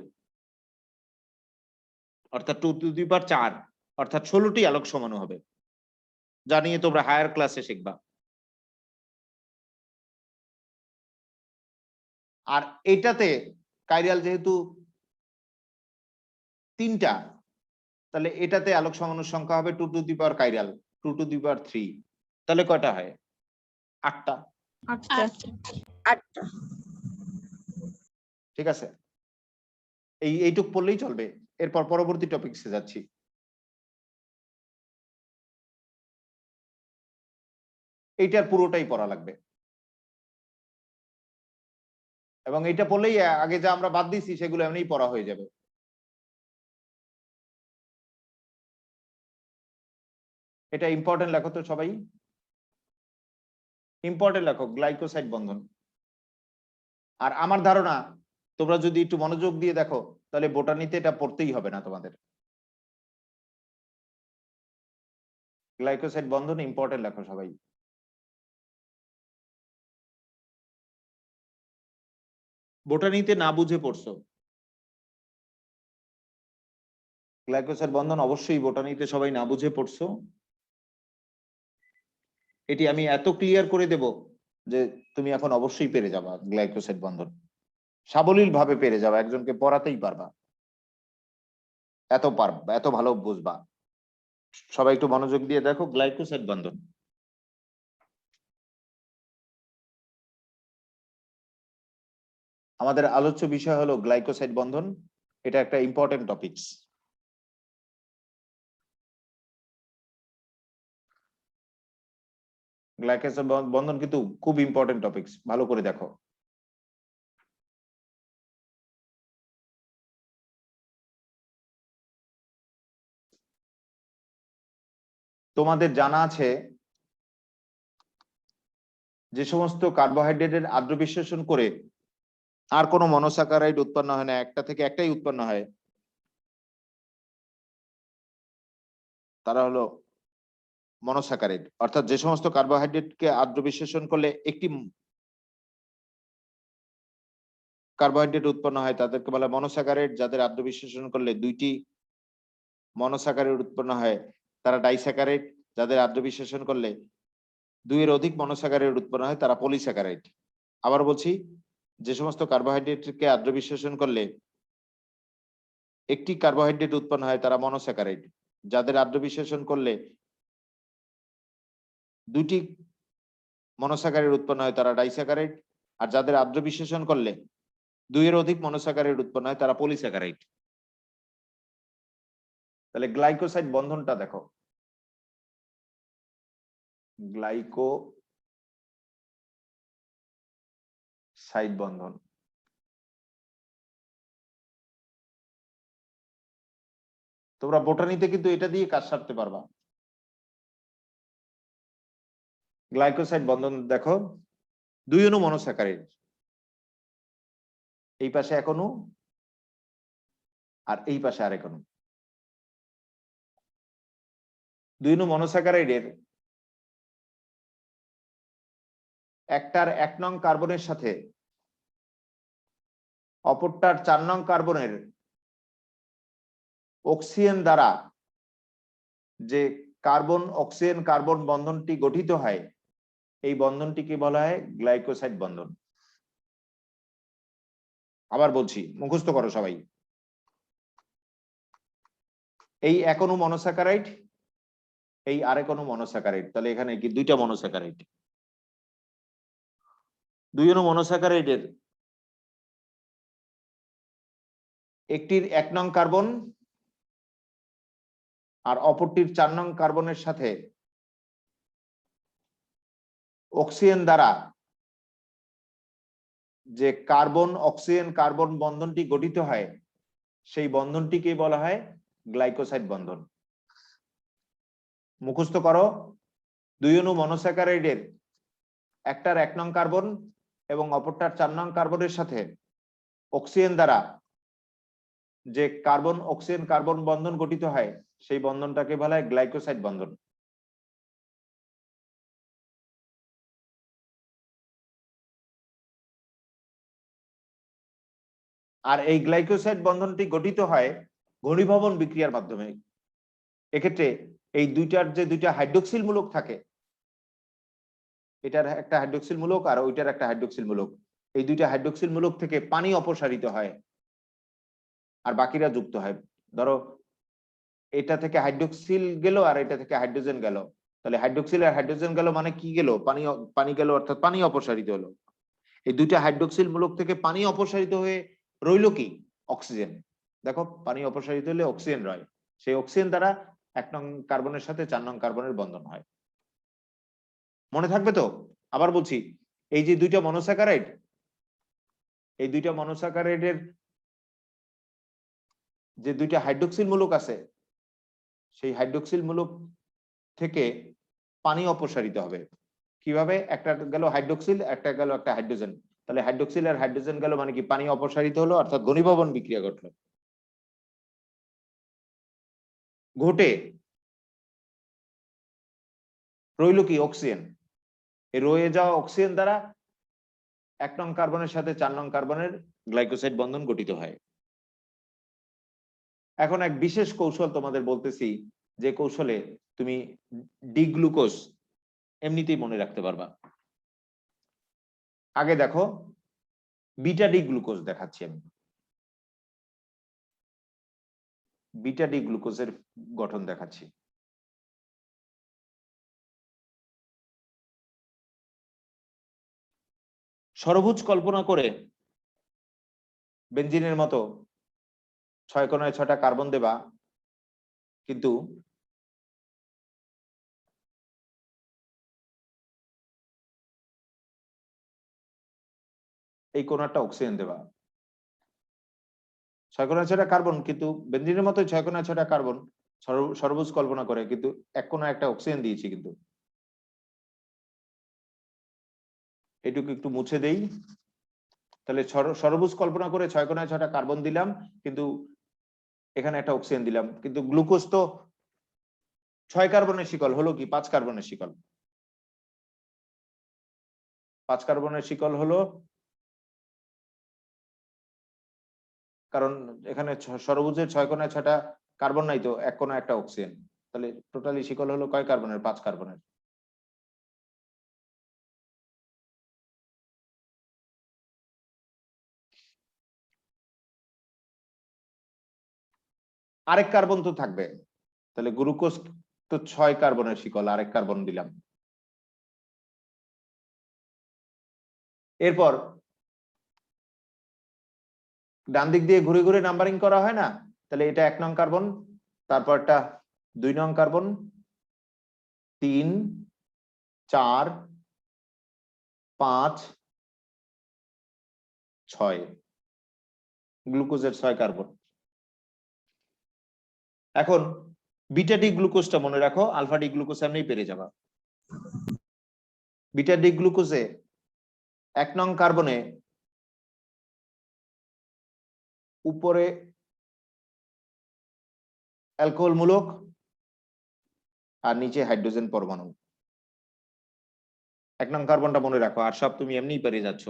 অর্থাৎ 2 টু দি পাওয়ার 4, অর্থাৎ 16টি আলোক সমাণু হবে, যা নিয়ে তোমরা হায়ার ক্লাসে শিখবা। আর এটাতে কাইরাল যেহেতু 3টা, তাহলে এটাতে আলোক সমাণুর সংখ্যা হবে 2 টু দি পাওয়ার কাইরাল, 2 টু দি পাওয়ার 3। তাহলে কয়টা হয়? 8টা। 8টা। ঠিক আছে, এইটুক পড়লেই চলবে। এরপর পরবর্তী টপিকসে যাচ্ছি। এইটার পুরোটাই পড়া লাগবে, এবং এইটা পড়লেই আগে যা আমরা বাদ দিছি সেগুলো এমনিই পড়া হয়ে যাবে। এটা ইম্পর্টেন্ট লেখো তো সবাই, ইম্পর্টেন্ট লেখো, গ্লাইকোসাইড বন্ধন। আর আমার ধারণা তোমরা যদি একটু মনোযোগ দিয়ে দেখো, তাহলে বোটানিতে এটা পড়তেই হবে না তোমাদের। গ্লাইকোসাইড বন্ধন ইম্পর্টেন্ট লেখো সবাই। বোটানিতে না বুঝে পড়ছো, গ্লাইকোসাইড বন্ধন অবশ্যই বোটানিতে সবাই না বুঝে পড়ছো। এটি আমি এত ক্লিয়ার করে দেব যে তুমি এখন অবশ্যই পেরে যাবা গ্লাইকোসাইড বন্ধন, সাবলীল ভাবে পেরে যাবা, একজনকে পড়াতেই পারবা, এত ভালো বুঝবা। সবাই একটু মনোযোগ দিয়ে দেখো গ্লাইকোসাইড বন্ধন। আমাদের আলোচ্য বিষয় হলো গ্লাইকোসাইড বন্ধন, এটা একটা ইম্পর্টেন্ট টপিকস। গ্লাইকোসাইড বন্ধন কিন্তু খুব ইম্পর্টেন্ট টপিকস, ভালো করে দেখো। তোমাদের জানা আছে যে সমস্ত কার্বোহাইড্রেটের আদ্র বিশ্লেষণ করে আর কোনো মনোস্যাকারাইড উৎপন্ন হয় না, একটা থেকে একটাই উৎপন্ন হয়, তারা হলো মনোস্যাকারাইড। অর্থাৎ যে সমস্ত কার্বোহাইড্রেটকে আদ্র বিশ্লেষণ করলে একটি কার্বোহাইড্রেট উৎপন্ন হয় তাদেরকে বলা হয় মনোস্যাকারাইড, যাদের আদ্র বিশ্লেষণ করলে দুইটি মনোস্যাকারাইড উৎপন্ন হয় তারা ডাইস্যাকারাইড, যাদের আদ্র বিশ্লেষণ করলে দুইয়ের অধিক মনোস্যাকারাইড উৎপন্ন হয় তারা পলিস্যাকারাইড। আবার বলছি, যে সমস্ত কার্বোহাইড্রেটকে আদ্র বিশ্লেষণ করলে একটি কার্বোহাইড্রেট উৎপন্ন হয় তারা মনোস্যাকারাইড, যাদের আদ্র বিশ্লেষণ করলে দুটি মনোস্যাকারাইড উৎপন্ন হয় তারা ডাইস্যাকারাইড, আর যাদের আদ্র বিশ্লেষণ করলে দুইয়ের অধিক মনোস্যাকারাইড উৎপন্ন হয় তারা পলিস্যাকারাইড। তাহলে গ্লাইকোসাইড বন্ধনটা দেখো, গ্লাইকোসাইড বন্ধন। তোমরা বোটানিতে কিন্তু এটা দিয়ে কাজ সারতে পারবা। গ্লাইকোসাইড বন্ধন দেখো, দুই অণু মনোস্যাকারাইড, এই পাশে এক অণু আর এই পাশে আরেক অণু। দুই অণু মনোস্যাকারাইডের একটার 1 নং কার্বনের সাথে অপরটার 4 নং কার্বনের অক্সিজেন দ্বারা যে কার্বন অক্সিজেন কার্বন বন্ধনটি গঠিত হয়, এই বন্ধনটিকে বলা হয় গ্লাইকোসাইড বন্ধন। আবার বলছি, মুখস্থ করো সবাই। এই এক অণু মনোস্যাকারাইড, এই আরেক অণু মনোস্যাকারাইড, তাহলে এখানে কি দুইটা মনোস্যাকারাইড। দুই অণু মনোস্যাকারাইডের একটির 1 নং কার্বন আর অপরটির 4 নং কার্বনের সাথে অক্সিজেন দ্বারা যে কার্বন অক্সিজেন কার্বন বন্ধনটি গঠিত হয়, সেই বন্ধনটিকে বলা হয় গ্লাইকোসাইড বন্ধন। মুখস্থ করো, দুই অণু মনোস্যাকারাইডের একটার 1 নং কার্বন এবং অপরটার 4 নং কার্বনের সাথে অক্সিজেন দ্বারা যে কার্বন অক্সিজেন কার্বন বন্ধন গঠিত হয়, সেই বন্ধনটাকে বলা হয় গ্লাইকোসাইড বন্ধন। আর এই গ্লাইকোসাইড বন্ধনটি গঠিত হয় ঘনীভবন বিক্রিয়ার মাধ্যমে। এক্ষেত্রে এই দুইটার যে দুইটা হাইড্রোক্সিল মূলক থাকে, এটার একটা হাইড্রোক্সিল মূলক আর ওইটার একটা হাইড্রোক্সিল মূলক, এই দুইটা হাইড্রোক্সিল মূলক থেকে পানি অপসারিত হয় আর বাকিরা যুক্ত হয়। ধরো এটা থেকে হাইড্রোক্সিল গেল আর এটা থেকে হাইড্রোজেন গেল, তাহলে হাইড্রোক্সিল আর হাইড্রোজেন গেল মানে কি গেল, পানি গেল, অর্থাৎ পানি অপসারিত হলো। এই দুইটা হাইড্রোক্সিল মূলক থেকে পানি অপসারিত হয়ে রইল কি, অক্সিজেন। দেখো পানি অপসারিত হলে অক্সিজেন রয়, সেই অক্সিজেন দ্বারা 1 নং কার্বনের সাথে 4 নং কার্বনের বন্ধন হয়। মনে থাকবে তো? আবার বলছি, এই যে দুইটা মনোস্যাকারাইড, এই দুইটা মনোস্যাকারাইডের যে দুইটা হাইড্রোক্সিল মূলক আছে, সেই হাইড্রোক্সিল মূলক থেকে পানি অপসারিত হবে। কিভাবে? একটা গেল হাইড্রোক্সিল, একটা গেল একটা হাইড্রোজেন, তাহলে হাইড্রোক্সিল আর হাইড্রোজেন গেল মানে কি পানি অপসারিত হলো, অর্থাৎ ঘনীভবন বিক্রিয়া ঘটলো। ঘটে রইল কি, অক্সিজেন। এই রয়ে যাওয়া অক্সিজেন দ্বারা 1 নং কার্বনের সাথে 4 নং কার্বনের গ্লাইকোসাইড বন্ধন গঠিত হয়। এখন এক বিশেষ কৌশল তোমাদের বলতেছি, যে কৌশলে তুমি ডি গ্লুকোজ এমনিতেই মনে রাখতে পারবা। আগে দেখো বিটা ডি গ্লুকোজ দেখাচ্ছি আমি। বিটা ডি গ্লুকোজের গঠন দেখাচ্ছি। ষড়ভুজ কল্পনা করে বেনজিনের মতো 6 কোণায় 6টা কার্বন দেবা, কিন্তু এই কোণাটা অক্সিজেন দেবা। 6 কোণায় 6টা কার্বন, কিন্তু বেনজিনের মতো 6 কোণায় 6টা কার্বন ষড়ভুজ কল্পনা করে, কিন্তু এক কোণায় একটা অক্সিজেন দিয়েছি। কিন্তু এটুকু একটু মুছে দেই। তাহলে ষড়ভুজ কল্পনা করে 6 কোণায় 6টা কার্বন দিলাম, কিন্তু এখানে একটা অক্সিজেন দিলাম। কিন্তু গ্লুকোজ তো 6 কার্বনের শিকল, হলো কি 5 কার্বনের শিকল। 5 কার্বনের শিকল হলো, কারণ এখানে ষড়ভুজের 6 কোণায় 6টা কার্বন নাই, তো এক কোণায় একটা অক্সিজেন। তাহলে টোটালি শিকল হলো কয় কার্বনের? 5 কার্বনের। আরেক কার্বন তো থাকবে, তাহলে গ্লুকোজ তো 6 কার্বনের শিকল, আরেক কার্বন দিলাম। এরপর ডান দিক দিয়ে ঘুরে ঘুরে নাম্বারিং করা হয় না? তাহলে এটা 1 নং কার্বন, তারপরটা 2 নং কার্বন, 3, 4, 5, 6, গ্লুকোজের 6 কার্বন। এখন বিটা ডি গ্লুকোজটা মনে রাখো, আলফা ডি গ্লুকোজ এমনি পেরে যাবা। বিটা ডি গ্লুকোজে 1 নং কার্বনে উপরে অ্যালকোহল মূলক আর নিচে হাইড্রোজেন পরমাণু। 1 নং কার্বনটা মনে রাখো, আর সব তুমি এমনিই পেরে যাচ্ছ।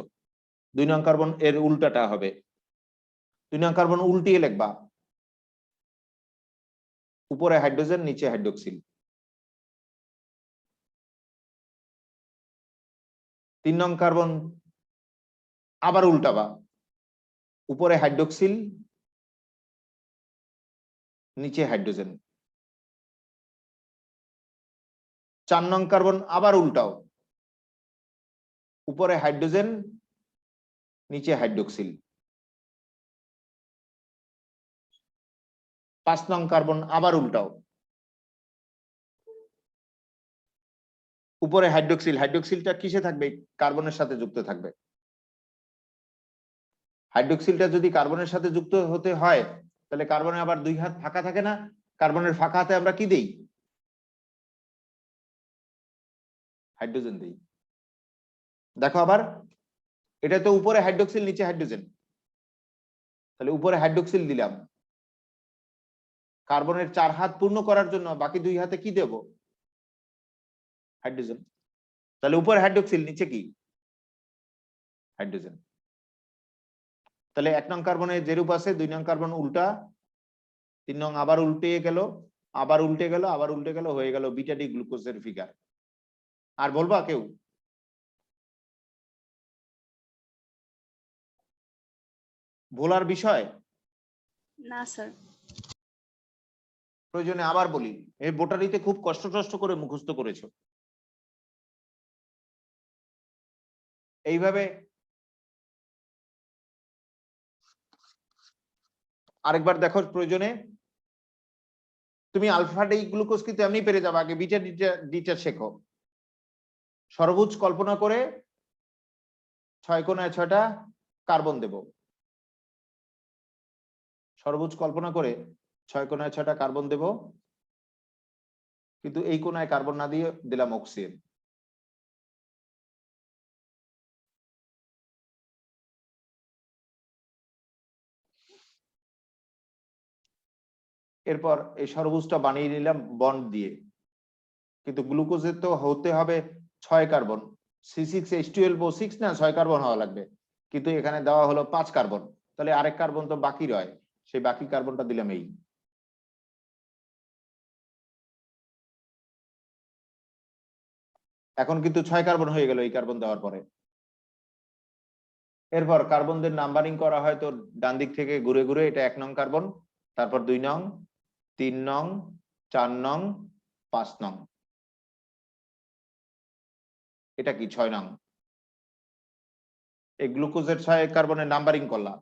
2 নং কার্বন এর উল্টাটা হবে। 2 নং কার্বন উল্টিয়ে লিখবা, উপরে হাইড্রোজেন নিচে হাইড্রোক্সিল। 3 নং কার্বন আবার উল্টাবা, উপরে হাইড্রোক্সিল নিচে হাইড্রোজেন। 4 নং কার্বন আবার উল্টাও, উপরে হাইড্রোজেন নিচে হাইড্রোক্সিল। 5 নং কার্বন আবার উল্টাও, উপরে হাইড্রোক্সিল। হাইড্রোক্সিলটা কিসে থাকবে? কার্বনের সাথে যুক্ত থাকবে। হাইড্রোক্সিলটা যদি কার্বনের সাথে যুক্ত হতে হয়, তাহলে কার্বনে আবার 2 হাত ফাঁকা থাকে না? কার্বনের ফাঁকা হাতে আমরা কি দেই? হাইড্রোজেন দেই। দেখো আবার, এটা তো উপরে হাইড্রোক্সিল নিচে হাইড্রোজেন, তাহলে উপরে হাইড্রোক্সিল দিলাম। কার্বনের 4 হাত পূর্ণ করার জন্য বাকি 2 হাতে কি দেব? হাইড্রোজেন। তাহলে উপরে হাইড্রোক্সিল নিচে কি? হাইড্রোজেন। তাহলে 1 নং কার্বনে যেরূপ আছে, 2 নং কার্বন উল্টা, 3 নং আবার উল্টে গেল, আবার উল্টে গেল, আবার উল্টে গেল, হয়ে গেল বিটা ডি গ্লুকোজের ফিগার। আর বলবা কেউ? ভোলার বিষয় না স্যার। প্রয়োজনে আবার বলি, এই বোটানিতে খুব কষ্ট করে মুখস্থ করেছো। এইভাবে আরেকবার দেখো প্রয়োজনে। তুমি আলফা ডি গ্লুকোজ কিন্তু এমনি পেরে যাবে, আগে বিটা ডিটা শেখো। ষড়ভুজ কল্পনা করে 6 কোণায় 6টা কার্বন দেব। ষড়ভুজ কল্পনা করে 6 কোণায় 6টা কার্বন দেব, কিন্তু এই কোণায় কার্বন না দিয়ে দিলাম অক্সিজেন। এরপর এই ষড়ভুজটা বানিয়ে নিলাম বন্ড দিয়ে, কিন্তু গ্লুকোজের তো হতে হবে 6 কার্বন, C6H12O6 না, 6 কার্বন হওয়া লাগবে, কিন্তু এখানে দেওয়া হলো 5 কার্বন। তাহলে আরেক কার্বন তো বাকি রয়, সেই বাকি কার্বনটা দিলাম এই। এখন কিন্তু 6 কার্বন হয়ে গেল এই কার্বন দেওয়ার পরে। এরপর কার্বনদের নাম্বারিং করা হয় তো ডান দিক থেকে ঘুরে ঘুরে, এটা 1 নং কার্বন, তারপর 2 নং, 3 নং, 4 নং, 5 নং, এটা কি 6 নং। এই গ্লুকোজের 6 কার্বনের নাম্বারিং করলাম।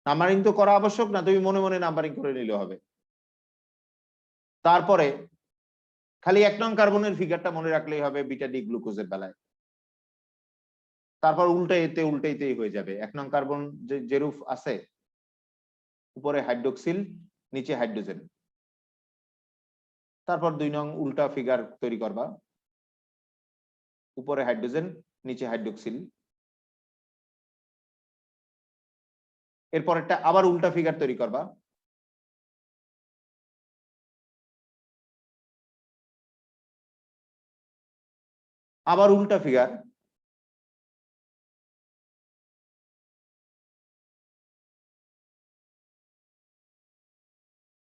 নাম্বারিং তো করা আবশ্যক না, তুমি মনে মনে নাম্বারিং করে নিলে হবে। তারপরে খালি 1 নং কার্বনের ফিগারটা মনে রাখলেই হবে বিটা ডি গ্লুকোজের বেলায়। তারপর উল্টাইতেই হয়ে যাবে। 1 নং কার্বন যে রূপ আছে, উপরে হাইড্রোক্সিল, নিচে হাইড্রোজেন। তারপর 2 নং উল্টা ফিগার তৈরি করবা, উপরে হাইড্রোজেন, নিচে হাইড্রোক্সিল। এরপর একটা আবার উল্টা ফিগার তৈরি করবা, আবার উল্টা ফিগার,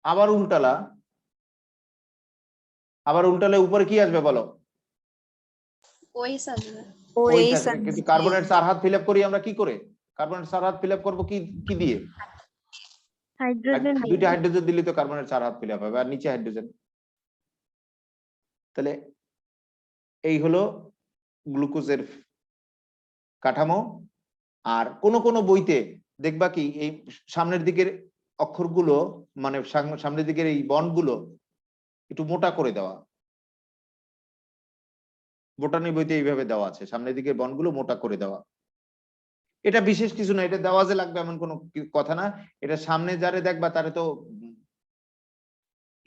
আবার উল্টালা, আবার উল্টালে উপরে কি আসবে বলো? ওএইচ আসবে। OH আসবে। কিন্তু কার্বনের 4 হাত ফিল আপ করি আমরা কি করে? কার্বনের 4 হাত ফিল আপ করবো কি দিয়ে? হাইড্রোজেন দুইটা হাইড্রোজেন দিলে তো কার্বনের 4 হাত ফিল আপ হবে, আর নিচে হাইড্রোজেন। তাহলে এই হলো গ্লুকোজের কাঠামো। আর কোন বইতে দেখবা কি এই সামনের দিকের অক্ষরগুলো, মানে সামনের দিকের এই বন্ডগুলো একটু মোটা করে দেওয়া। বোটানি বইতে এইভাবে দেওয়া আছে, সামনের দিকের বন্ডগুলো মোটা করে দেওয়া। এটা বিশেষ কিছু না, এটা দেওয়া যে লাগবে এমন কোনো কথা না। এটা সামনে যারে দেখবা তারে তো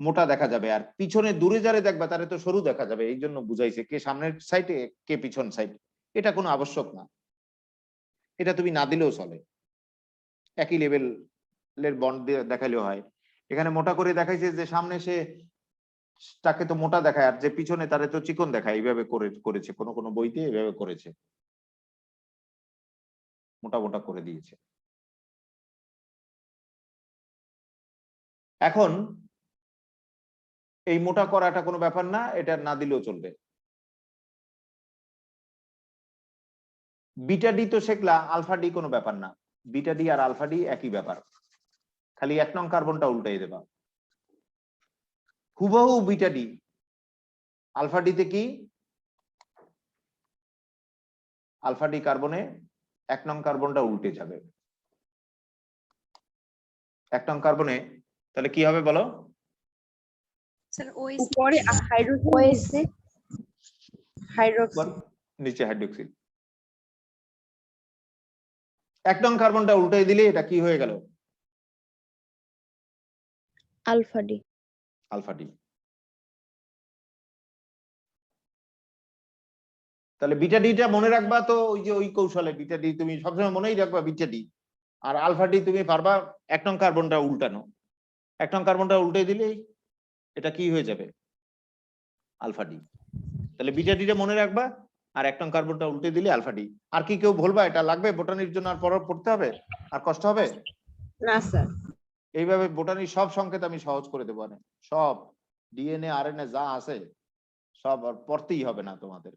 মোটা দেখা যাবে, আর পিছনে দূরে যারে দেখবা তারে তো সরু দেখা যাবে। এই জন্য বুঝাইছে কে সামনের সাইডে কে পিছন সাইড, এটা কোনো আবশ্যক না। এটা তুমি না দিলেও চলে, একই লেভেলের বন্ড দিয়ে দেখাইলেও হয়। এখানে মোটা করে দেখাইছে যে সামনে সে তাকে তো মোটা দেখায়, আর যে পিছনে তারে তো চিকন দেখায়। এইভাবে করেছে কোনো বইতে, এইভাবে করেছে, মোটা মোটা করে দিয়েছে। এখন এই মোটা করাটা কোনো ব্যাপার না, এটা না দিলেও চলবে। বিটা ডি তো শিখলা, আলফা ডি কোনো ব্যাপার না। বিটা ডি আর আলফা ডি একই ব্যাপার, খালি 1 নং কার্বনটা উল্টাই দেবা। হুবহু বিটা ডি। আলফা ডিতে কি? আলফা ডি কার্বনে 1 নং কার্বনটা উল্টে যাবে। 1 নং কার্বনে তাহলে কি হবে বলো? স্যার ওএইচ উপরে হাইড্রোজেন, হাইড্রোক্সিল, নিচে হাইড্রোক্সিল। 1 নং কার্বনটা উল্টাই দিলে এটা কি হয়ে গেল? Alpha D. Alpha D. তাহলে বিটা ডিটা মনে রাখবা তো, ওই যে ওই কৌশলে বিটা ডি তুমি সবসময় মনেই রাখবা বিটা ডি। আর আলফা ডি তুমি পারবা 1 নং কার্বনটা উল্টানো। 1 নং কার্বনটা উল্টে দিলেই এটা কি হয়ে যাবে? Alpha D. তাহলে বিটা ডিটা মনে রাখবা, আর 1 নং কার্বনটা উল্টে দিলে আলফা ডি। আর কি কেউ বলবা এটা লাগবে বোটানির জন্য? আর পড়তে হবে? আর কষ্ট হবে? না স্যার। এইভাবে বোটানির সব সংকেত আমি সহজ করে দেবো। সব ডিএনএ আরএনএ যা আছে সব আর পড়তেই হবে না তোমাদের,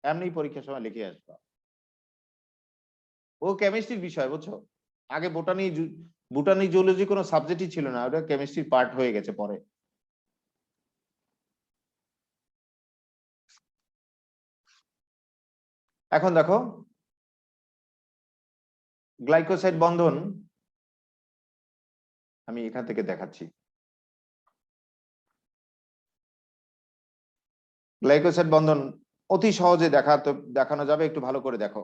এমনি পরীক্ষার সময় লিখে আসবা। ও কেমিস্ট্রির বিষয়, বুঝছো? আগে বোটানি জুলজি কোনো সাবজেক্টই ছিল না, ওটা কেমিস্ট্রির পার্ট হয়ে গেছে পরে। এখন দেখো গ্লাইকোসাইড বন্ধন আমি এখান থেকে দেখাচ্ছি। গ্লাইকোসাইড বন্ধন অতি সহজে দেখানো যাবে, একটু ভালো করে দেখো।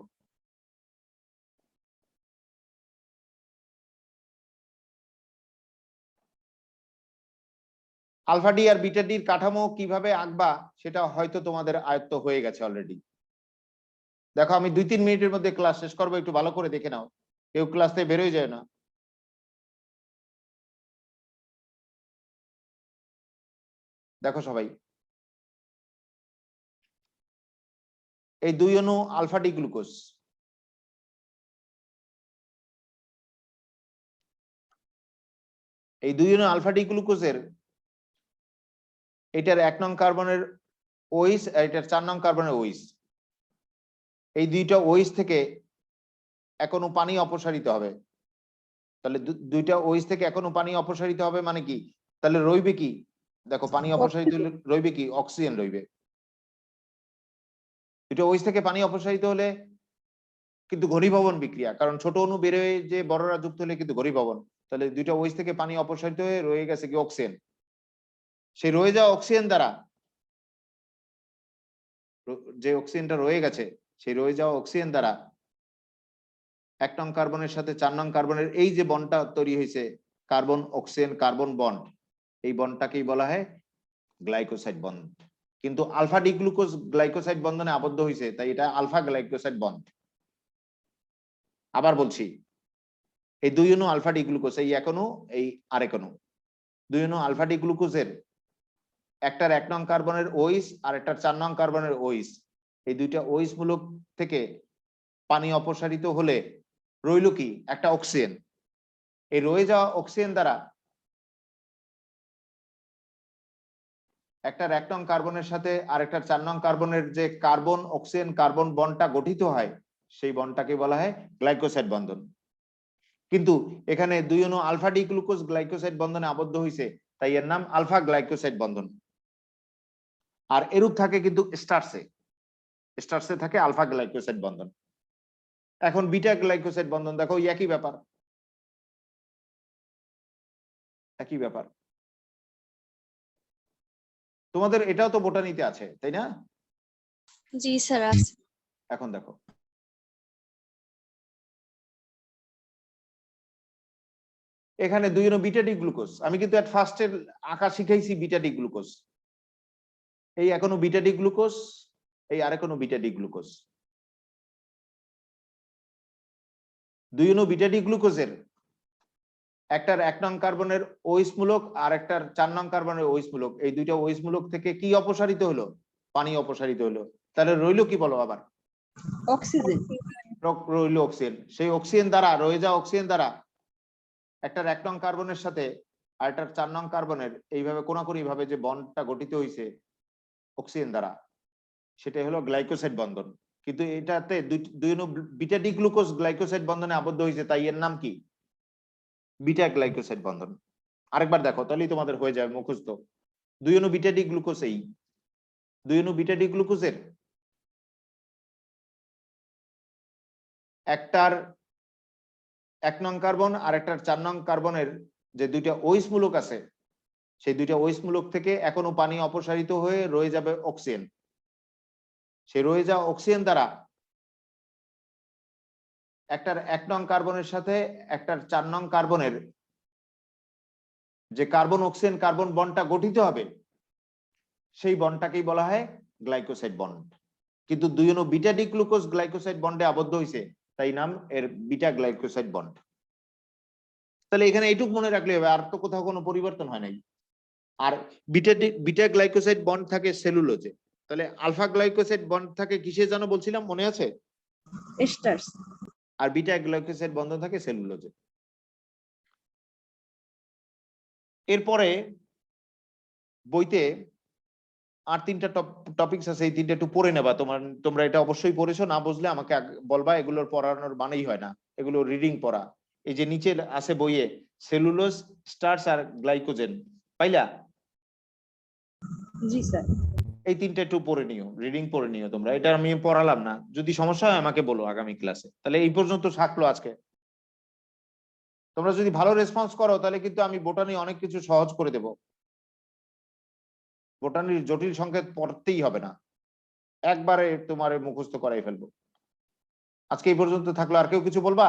আলফা ডি আর বিটা ডির কাঠামো কিভাবে আঁকবা সেটা হয়তো তোমাদের আয়ত্ত হয়ে গেছে অলরেডি। দেখো আমি 2-3 মিনিটের মধ্যে ক্লাস শেষ করবো, একটু ভালো করে দেখে নাও, কেউ ক্লাস থেকে বেরোয় যায় না। দেখো সবাই, এই 2 অণু আলফা ডি গ্লুকোজ, এই 2 অণু আলফা ডি গ্লুকোজের এটার 1 নং কার্বনের ওইস, এটার 4 নং কার্বনের ওইস, এই দুইটা ওইস থেকে এখনো পানি অপসারিত হবে। তাহলে দুইটা ওইস থেকে এখনো পানি অপসারিত হবে মানে কি, তাহলে রইবে কি, দেখো পানি অপসারিত হলে রইবে কি, অক্সিজেন রইবে। দুটো ওইস থেকে পানি অপসারিত হলে কিন্তু ঘনীভবন বিক্রিয়া, কারণ ছোট অণু বের হয়ে যে বড়রা যুক্ত হলে কিন্তু ঘনীভবন। তাহলে দুইটা ওইস থেকে পানি অপসারিত হয়ে রয়ে গেছে কি অক্সিজেন। সেই রয়ে যাওয়া অক্সিজেন দ্বারা, যে অক্সিজেনটা রয়ে গেছে সেই রয়ে যাওয়া অক্সিজেন দ্বারা 1 নং কার্বনের সাথে 4 নং কার্বনের এই যে বন্ডটা তৈরি হয়েছে, কার্বন অক্সিজেন কার্বন বন্ড, এই বন্ডটাকেই বলা হয় গ্লাইকোসাইড বন্ড। কিন্তু আলফা ডি গ্লুকোজ গ্লাইকোসাইড বন্ধনে আবদ্ধ হয়েছে, তাই এটা আলফা গ্লাইকোসাইড বন্ড। আবার বলছি, এই 2 অণু আলফা ডি গ্লুকোজ, এই এক অণু এই আরেক অণু, 2 অণু আলফা ডি গ্লুকোজের একটার 1 নং কার্বনের ওইস আর একটার 4 নং কার্বনের ওইস, এই দুইটা ওইস মূলক থেকে পানি অপসারিত হলে রইল কি, একটা অক্সিজেন। এই রয়ে যাওয়া অক্সিজেন দ্বারা একটার 1 নং কার্বনের সাথে আরেকটার 4 নং কার্বনের যে কার্বন অক্সিজেন কার্বন বন্ডটা গঠিত হয়, সেই বন্ডটাকে বলা হয় গ্লাইকোসাইড বন্ধন। কিন্তু এখানে 2 অণু আলফা ডি গ্লুকোজ গ্লাইকোসাইড বন্ধনে আবদ্ধ হয়েছে, তাই এর নাম আলফা গ্লাইকোসাইড বন্ধন। আর এরূপ থাকে কিন্তু স্টার্সে থাকে আলফা গ্লাইকোসাইড বন্ধন। এখন বিটা গ্লাইকোসাইড বন্ধন দেখো, একই ব্যাপার, একই ব্যাপার। তোমাদের এটাও তো বোটানিতে আছে, তাই না? জি স্যার আছে। এখন দেখো, এখানে 2 অণু বিটা ডি গ্লুকোজ, আমি কিন্তু এট ফার্স্টের আঁকা শিখাইছি বিটা ডি গ্লুকোজ, এই এখনো বিটা ডি গ্লুকোজ, এই আরেকোনো বিটা ডি গ্লুকোজ। 2 অণু বিটা ডি গ্লুকোজের একটার 1 নং কার্বনের ওইস মূলক আর একটার 4 নং কার্বনের ওইস মূলক, এই দুইটা ওইস মূলক থেকে কি অপসারিত হলো, পানি অপসারিত হলো। তাহলে রইলো কি বলো আবার, অক্সিজেন। রইলো অক্সিজেন। সেই অক্সিজেন দ্বারা, রয়ে যাওয়া অক্সিজেন দ্বারা একটার 1 নং কার্বনের সাথে আর একটার 4 নং কার্বনের এইভাবে কোনাকুনি ভাবে যে বন্ডটা গঠিত হয়েছে অক্সিজেন দ্বারা, সেটাই হলো গ্লাইকোসাইড বন্ধন। কিন্তু এটাতে 2 অণু বিটা ডি গ্লুকোজ গ্লাইকোসাইড বন্ধনে আবদ্ধ হয়েছে, তাই এর নাম কি, বিটা গ্লাইকোসাইড বন্ধন। আরেকবার দেখো, তাহলেই তোমাদের হয়ে যাবে মুখস্থ। 2 অণু বিটা ডি গ্লুকোজ, এই 2 অণু বিটা ডি গ্লুকোজের একটার 1 নং কার্বন আর একটার 4 নং কার্বনের যে দুইটা ওইস মূলক আছে, সেই দুইটা ওইস মূলক থেকে এখনো পানি অপসারিত হয়ে রয়ে যাবে অক্সিজেন। সেই রয়ে যাওয়া অক্সিজেন দ্বারা একটার 1 নং কার্বনের সাথে একটার 4 নং কার্বনের যে কার্বন অক্সিজেন কার্বন বন্ডটা গঠিত হবে, সেই বন্ডটাকেই বলা হয় গ্লাইকোসাইড বন্ড। কিন্তু 2 অণু বিটা ডি গ্লুকোজ গ্লাইকোসাইড বন্ডে আবদ্ধ হয়েছে, তাই নাম এর বিটা গ্লাইকোসাইড বন্ড। তাহলে এখানে এইটুকু মনে রাখলে হবে, আর তো কোথাও কোনো পরিবর্তন হয় নাই। আর বিটা গ্লাইকোসাইড বন্ড থাকে সেলুলোজে, তাহলে আলফা গ্লাইকোসাইড বন্ড থাকে কিসে জানো বলছিলাম, মনে আছে? এস্টার্স। আর বিটা গ্লাইকোসাইড বন্ধন থাকে সেলুলোজে। এরপরে বইতে আর 3টা টপিকস আছে, এই 3টা একটু পড়ে নেবা। তোমরা এটা অবশ্যই পড়েছো, না বুঝলে আমাকে বলবা, এগুলোর পড়ানোর মানেই হয় না, এগুলো রিডিং পড়া। এই যে নিচে আছে বইয়ে, সেলুলোজ, স্টার্চ আর গ্লাইকোজেন, পাইলা? জি স্যার। এই 3টা একটু পড়ে নিও, রিডিং পড়ে নিও তোমরা। এটা আমি পড়ালাম না, যদি সমস্যা হয় আমাকে বলো আগামী ক্লাসে। তাহলে এই পর্যন্ত থাকলো আজকে। তোমরা যদি ভালো রেসপন্স করো তাহলে কিন্তু আমি বোটানি অনেক কিছু সহজ করে দেব। বোটানির জটিল সংকেত পড়তেই হবে না, একবারে তোমার মুখস্থ করাই ফেলবো। আজকে এই পর্যন্ত থাকলো, আর কেউ কিছু বলবা?